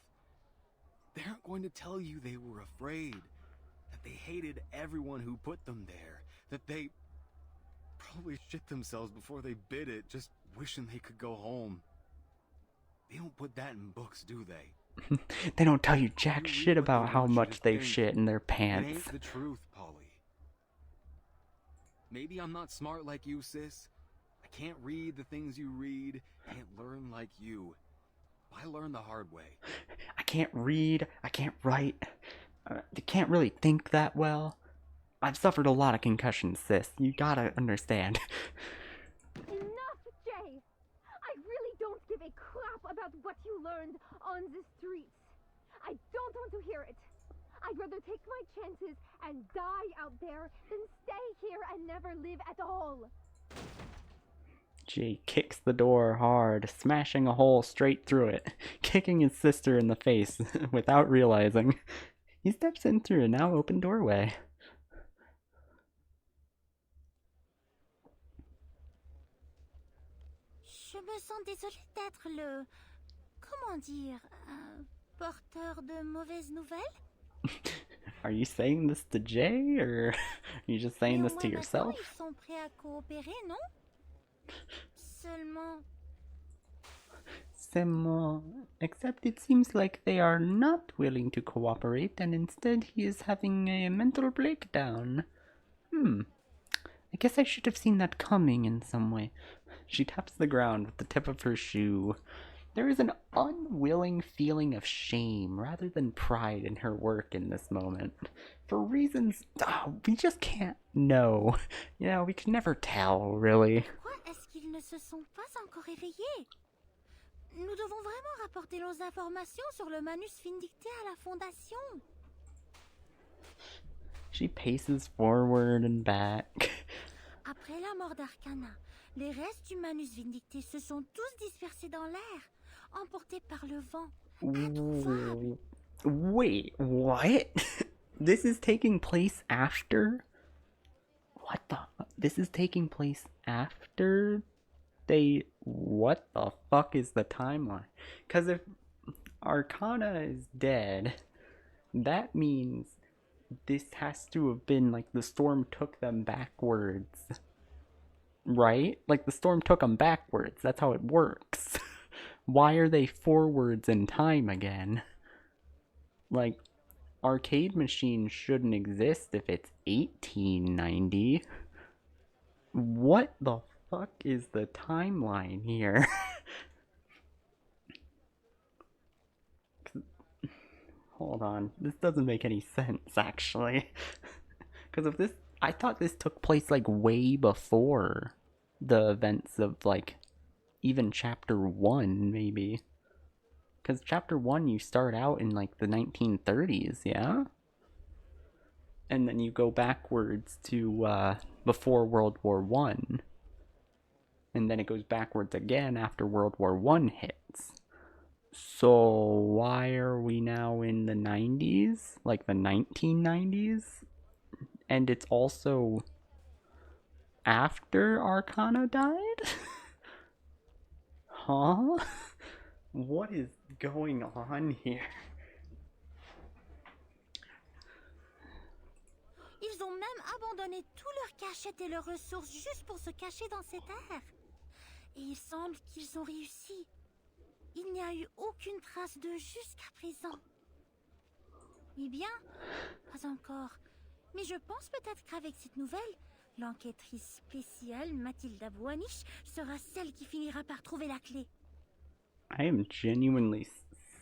They aren't going to tell you they were afraid, that they hated everyone who put them there, that they probably shit themselves before they bid it, just wishing they could go home. They don't put that in books, do they? They don't tell you jack shit about how much they've shit in their It pants. ain't the truth, Polly. Maybe I'm not smart like you, sis. I can't read the things you read, can't learn like you. I learned the hard way. I can't read, I can't write, I can't really think that well. I've suffered a lot of concussions, sis. You gotta understand. Enough, Jay! I really don't give a crap about what you learned on the streets. I don't want to hear it. I'd rather take my chances and die out there than stay here and never live at all. Jay kicks the door hard, smashing a hole straight through it, kicking his sister in the face without realizing. He steps in through a now open doorway. Je me sens désolée d'être le... Comment dire... porteur de mauvaises nouvelles? Are you saying this to Jay, or are you just saying this to yourself? Ils sont prêts à coopérer, non? Seulement... Except it seems like they are not willing to cooperate, and instead he is having a mental breakdown. I guess I should have seen that coming in some way. She taps the ground with the tip of her shoe. There is an unwilling feeling of shame rather than pride in her work in this moment. For reasons we just can't know. You know, we can never tell, really. Pourquoi est-ce qu'ils ne se sont pas encore éveillés? Nous devons vraiment rapporter nos informations sur le manus vindicté à la Fondation. She paces forward and back. Après la mort d'Arcana, les restes du manus vindicté se sont tous dispersés dans l'air, emportés par le vent. Introuvables. Wait, what? This is taking place after? What the? This is taking place after they... What the fuck is the timeline? Because if Arcana is dead, that means this has to have been like the storm took them backwards. Right? Like the storm took them backwards. That's how it works. Why are they forwards in time again? Like, arcade machines shouldn't exist if it's 1890. What the fuck is the timeline here? Hold on, this doesn't make any sense actually. Because if this, I thought this took place like way before the events of like even chapter 1 maybe. Because chapter 1, you start out in like the 1930s, yeah? And then you go backwards to before World War I. And then it goes backwards again after World War I hits. So why are we now in the 90s? Like the 1990s? And it's also after Arcana died? Huh? What is going on here? Ils ont même abandonné tous leurs cachettes et leurs ressources juste pour se cacher dans cette ère. Et il semble qu'ils ont réussi. Il n'y a eu aucune trace d'eux jusqu'à présent. Oui bien, pas encore. Mais je pense peut-être qu'avec cette nouvelle, l'enquêtrice spéciale Mathilda Boanich sera celle qui finira par trouver la clé. I am genuinely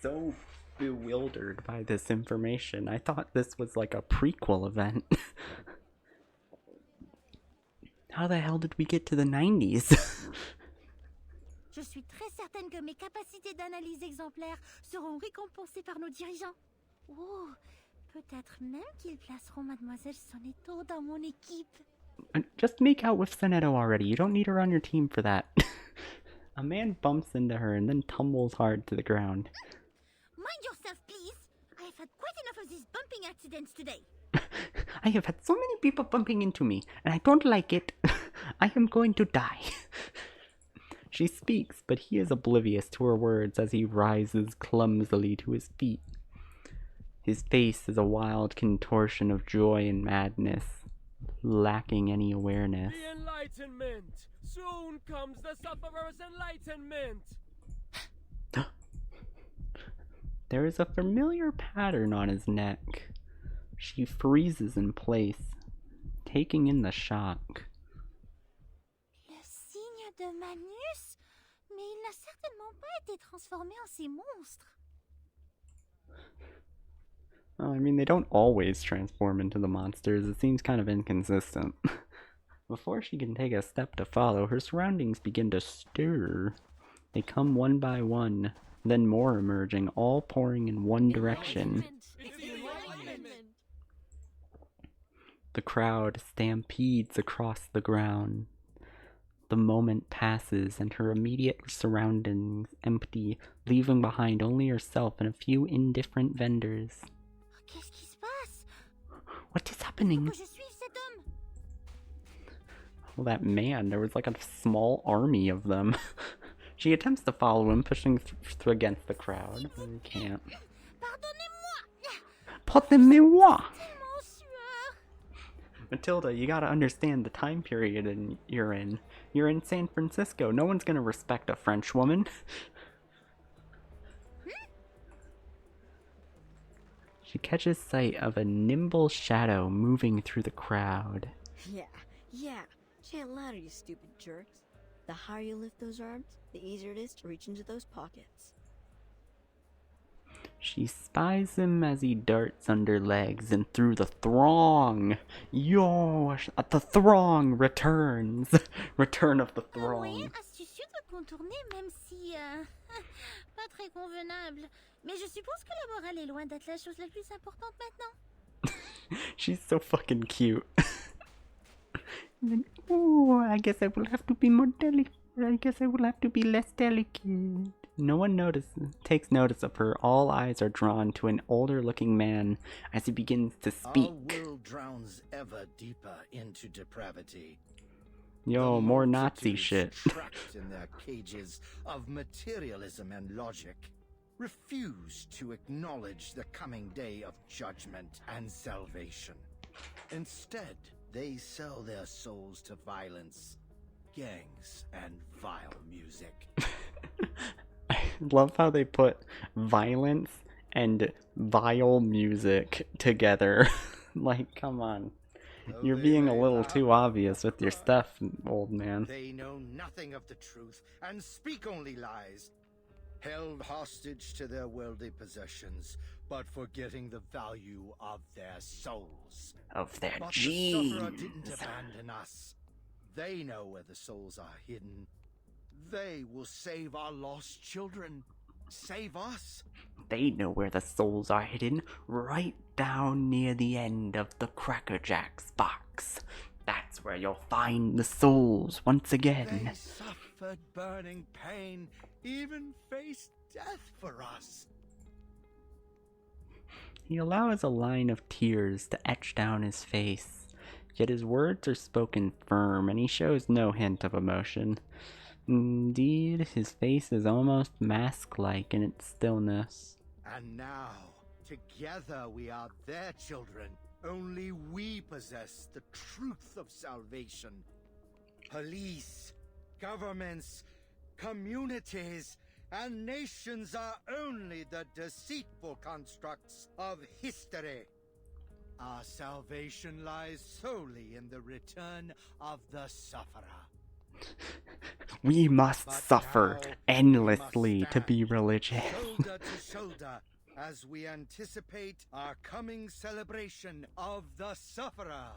so bewildered by this information. I thought this was like a prequel event. How the hell did we get to the 90s? Je suis très certaine que mes capacités d'analyse exemplaires seront récompensées par nos dirigeants. Oh, peut-être même qu'ils placeront Mademoiselle Sonetto dans mon équipe. Just make out with Sonetto already. You don't need her on your team for that. A man bumps into her and then tumbles hard to the ground. Mind yourself, please. I have had quite enough of these bumping accidents today. I have had so many people bumping into me, and I don't like it. I am going to die. She speaks, but he is oblivious to her words as he rises clumsily to his feet. His face is a wild contortion of joy and madness, lacking any awareness. The Enlightenment! Soon comes the sufferer's enlightenment! There is a familiar pattern on his neck. She freezes in place, taking in the shock. Le signe de Manus? Mais il n'a certainement pas été transformé en ces monstres. Well, I mean, they don't always transform into the monsters. It seems kind of inconsistent. Before she can take a step to follow, her surroundings begin to stir. They come one by one, then more emerging, all pouring in one direction. The crowd stampedes across the ground. The moment passes and her immediate surroundings empty, leaving behind only herself and a few indifferent vendors. Qu'est-ce qui se passe? What is happening? Faut que je suive cet homme. Well, that man, there was like a small army of them. She attempts to follow him, pushing against the crowd, but he can't. Pardonnez-moi! Matilda, you gotta understand the time period you're in. You're in San Francisco. No one's gonna respect a French woman. She catches sight of a nimble shadow moving through the crowd. Yeah. Chant louder, you stupid jerks. The higher you lift those arms, the easier it is to reach into those pockets. She spies him as he darts under legs and through the throng. Yo, the throng returns. Return of the Un moyen throng. astucieux de contourner, même si pas très convenable. Mais je suppose que la morale est loin d'être la chose la plus importante maintenant. She's so fucking cute. Oh, I guess I will have to be more delicate. I guess I will have to be less delicate. No one takes notice of her. All eyes are drawn to an older-looking man as he begins to speak. Our world drowns ever deeper into depravity. Yo, more Nazi shit. Trapped in their cages of materialism and logic, refuse to acknowledge the coming day of judgment and salvation. Instead, they sell their souls to violence, gangs, and vile music. I love how they put violence and vile music together. Like, come on. You're being a little too obvious with your stuff, old man. They know nothing of the truth and speak only lies, held hostage to their worldly possessions, but forgetting the value of their souls. Of their But genes. the sufferer didn't abandon us. They know where the souls are hidden. They will save our lost children. save us? They know where the souls are hidden, right down near the end of the Cracker Jack's box. That's where you'll find the souls once again. They suffered burning pain, even faced death for us. He allows a line of tears to etch down his face, yet his words are spoken firm and he shows no hint of emotion. Indeed, his face is almost mask-like in its stillness. And now, together we are their children. Only we possess the truth of salvation. Police, governments, communities, and nations are only the deceitful constructs of history. Our salvation lies solely in the return of the sufferer. We must suffer endlessly to be religious. Shoulder to shoulder, as we anticipate our coming celebration of the sufferer.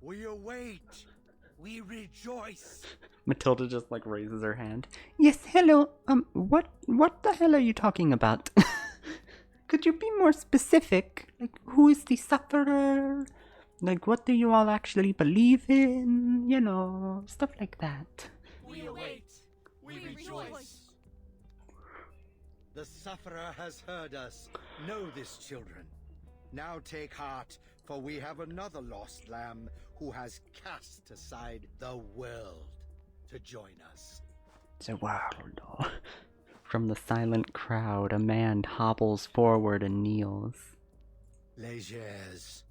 We await. We rejoice. Matilda just like raises her hand. Yes, hello. What the hell are you talking about? Could you be more specific? Like, who is the sufferer? Like, what do you all actually believe in? You know, stuff like that. We await. We rejoice. The sufferer has heard us. Know this, children. Now take heart, for we have another lost lamb who has cast aside the world to join us. The world. From the silent crowd, a man hobbles forward and kneels. Légers,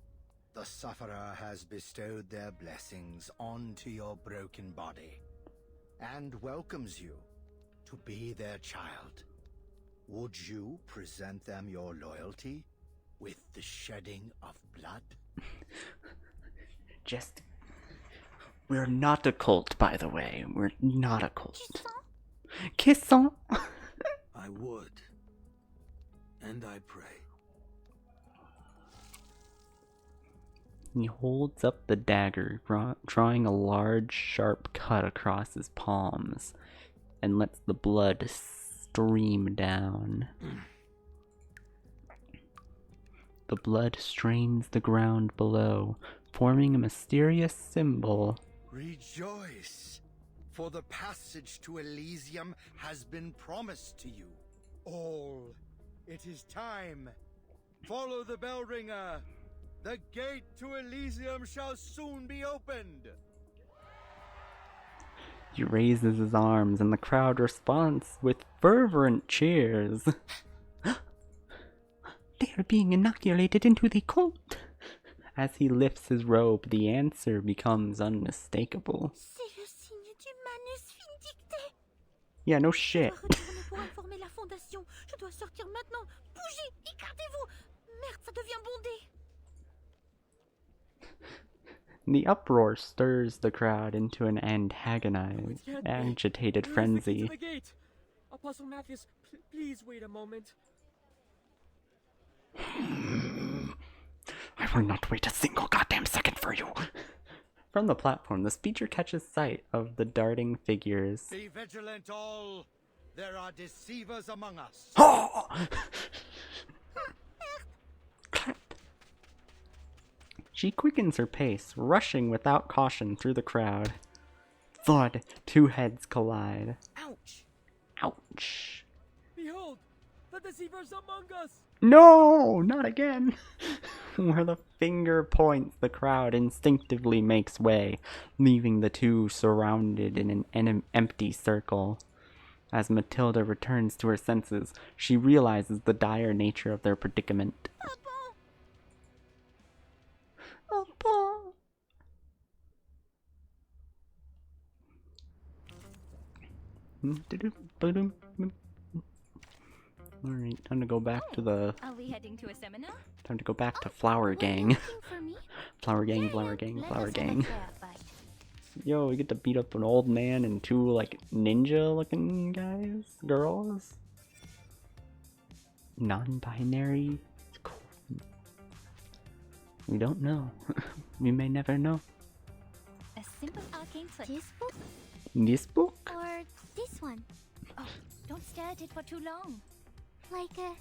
the sufferer has bestowed their blessings onto your broken body and welcomes you to be their child. Would you present them your loyalty with the shedding of blood? We're not a cult, by the way. We're not a cult. Kissant? I would. And I pray. He holds up the dagger, drawing a large, sharp cut across his palms, and lets the blood stream down. The blood strains the ground below, forming a mysterious symbol. Rejoice, for the passage to Elysium has been promised to you. All, it is time. Follow the bell ringer. The gate to Elysium shall soon be opened. He raises his arms, and the crowd responds with fervent cheers. They are being inoculated into the cult. As he lifts his robe, the answer becomes unmistakable. C'est le signe du manus vindicté. Yeah, no shit. Je dois retourner pour informer la fondation. Je dois sortir maintenant. Bougez, écartez-vous. Merde, ça devient bondé. The uproar stirs the crowd into an antagonized, agitated frenzy. The gate. Apostle Matthews, please wait a moment. I will not wait a single goddamn second for you. From the platform, the speaker catches sight of the darting figures. Be vigilant all. There are deceivers among us. Oh! She quickens her pace, rushing without caution through the crowd. Thud, two heads collide. Ouch! Ouch. Behold, the deceivers among us! No, not again. Where the finger points, the crowd instinctively makes way, leaving the two surrounded in an empty circle. As Matilda returns to her senses, she realizes the dire nature of their predicament. Alright, time to go back to the... Are we heading to a seminar? Time to go back to Flower Gang. Flower Gang, Flower Gang, Flower Gang. Yo, we get to beat up an old man and two, like, ninja-looking guys? Girls? Non-binary? Cool. We don't know. We may never know. A simple arcane trick. This book? This book? Or this one? Oh, don't stare at it for too long. Like a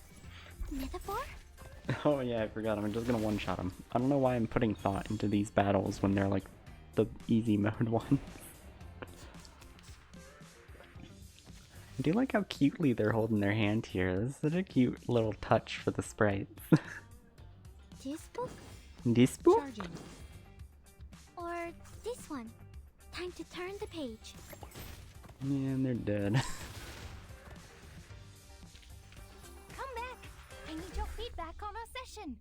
metaphor? Oh yeah, I forgot. I'm just gonna one-shot him. I don't know why I'm putting thought into these battles when they're like the easy mode ones. I do like how cutely they're holding their hand here. This is such a cute little touch for the sprites. This book? This book? Or this one? Time to turn the page. Yeah, and they're dead. Come back. I need your feedback on our session.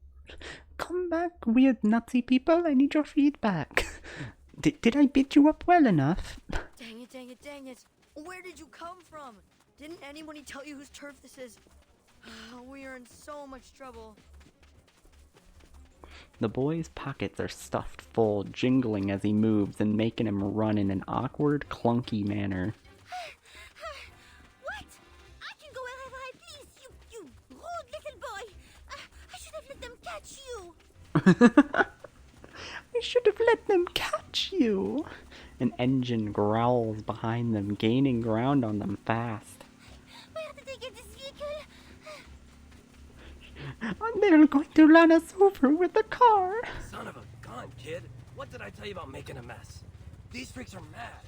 Come back, weird Nazi people. I need your feedback. Did I beat you up well enough? Dang it, dang it, dang it. Where did you come from? Didn't anybody tell you whose turf this is? We are in so much trouble. The boy's pockets are stuffed full, jingling as he moves and making him run in an awkward, clunky manner. What? I can go wherever I please, you rude little boy. I should have let them catch you. I should have let them catch you. An engine growls behind them, gaining ground on them fast. Where did they get this vehicle? They're going to run us over with the car. Son of a gun, kid. What did I tell you about making a mess? These freaks are mad.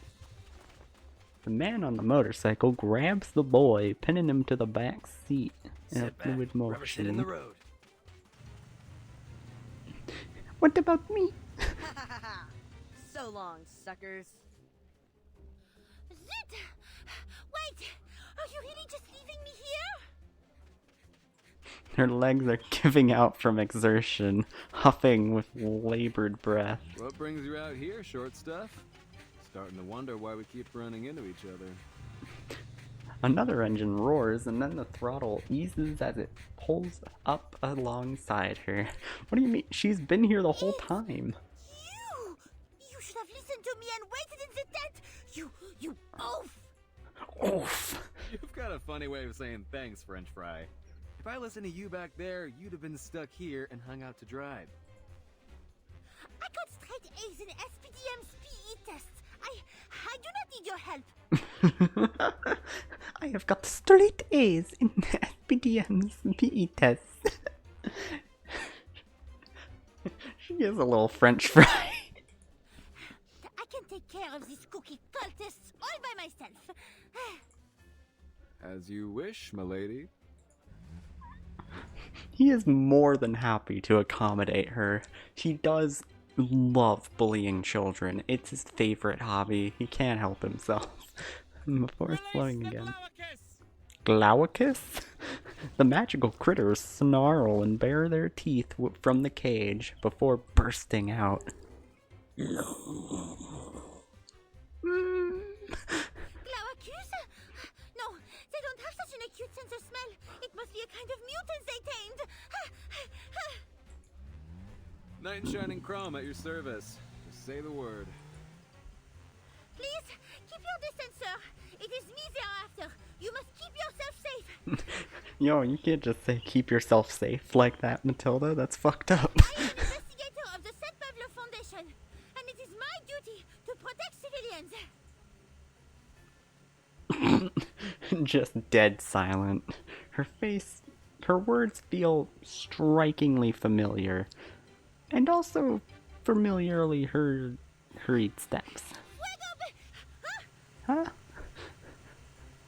The man on the motorcycle grabs the boy, pinning him to the back seat in a Sit back, fluid rubber shit in the motion. road. What about me? So long, suckers. Zit! Wait! Are you really just leaving me here? Her legs are giving out from exertion, huffing with labored breath. What brings you out here, short stuff? Starting to wonder why we keep running into each other. Another engine roars, and then the throttle eases as it pulls up alongside her. What do you mean? She's been here the whole time. You should have listened to me and waited in the tent! You oaf! Oof! You've got a funny way of saying thanks, French fry. If I listened to you back there, you'd have been stuck here and hung out to dry. I got straight A's in SPDM's PE tests. I do not need your help. I have got straight A's in SPDM's PE tests. She is a little French fry. I can take care of these cookie cultists all by myself. As you wish, milady. He is more than happy to accommodate her. He does love bullying children. It's his favorite hobby. He can't help himself. Before slowing again. Glaucus? The magical critters snarl and bare their teeth from the cage before bursting out. Glaucus? No, they don't have such an acute sense of smell. It must be a kind of mutants they tamed. Knight in shining chrome at your service. Just say the word. Please, keep your distance, sir. It is me they are after. You must keep yourself safe. Yo, you can't just say keep yourself safe like that, Matilda. That's fucked up. I am an investigator of the Saint Pavlo Foundation, and it is my duty to protect civilians. Just dead silent. Her words feel strikingly familiar. And also familiarly hurried steps. Huh?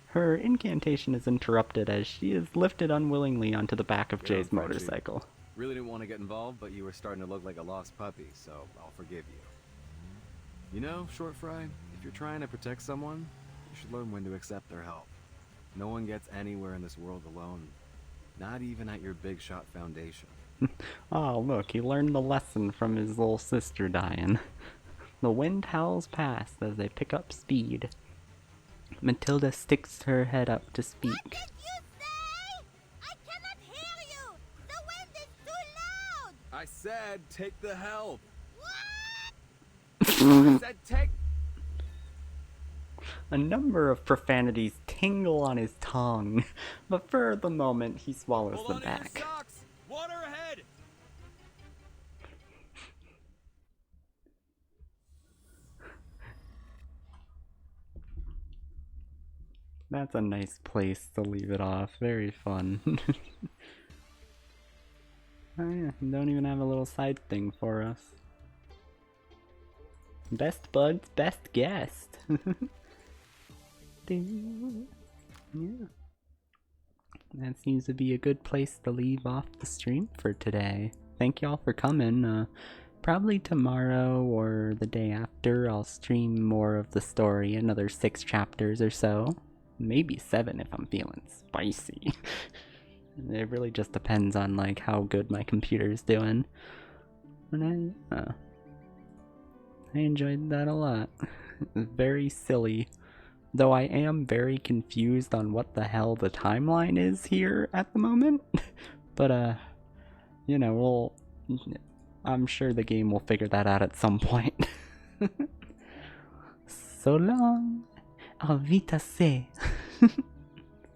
Her incantation is interrupted as she is lifted unwillingly onto the back of Jay's motorcycle. Really didn't want to get involved, but you were starting to look like a lost puppy, so I'll forgive you. You know, Short Fry, if you're trying to protect someone, you should learn when to accept their help. No one gets anywhere in this world alone. Not even at your big shot foundation. Oh, look, he learned the lesson from his little sister dying. The wind howls past as they pick up speed. Matilda sticks her head up to speak. What did you say? I cannot hear you. The wind is too loud. I said take the help. What? I said take... A number of profanities tingle on his tongue, but for the moment he swallows them back. Water ahead! That's a nice place to leave it off. Very fun. Oh yeah, don't even have a little side thing for us. Best buds, best guest. Yeah. That seems to be a good place to leave off the stream for today. Thank y'all for coming. Probably tomorrow or the day after I'll stream more of the story, another 6 chapters or so. Maybe 7 if I'm feeling spicy. It really just depends on like how good my computer's doing. But I enjoyed that a lot. Very silly. Though I am very confused on what the hell the timeline is here at the moment. But you know, I'm sure the game will figure that out at some point. So long. Auf Wiedersehen.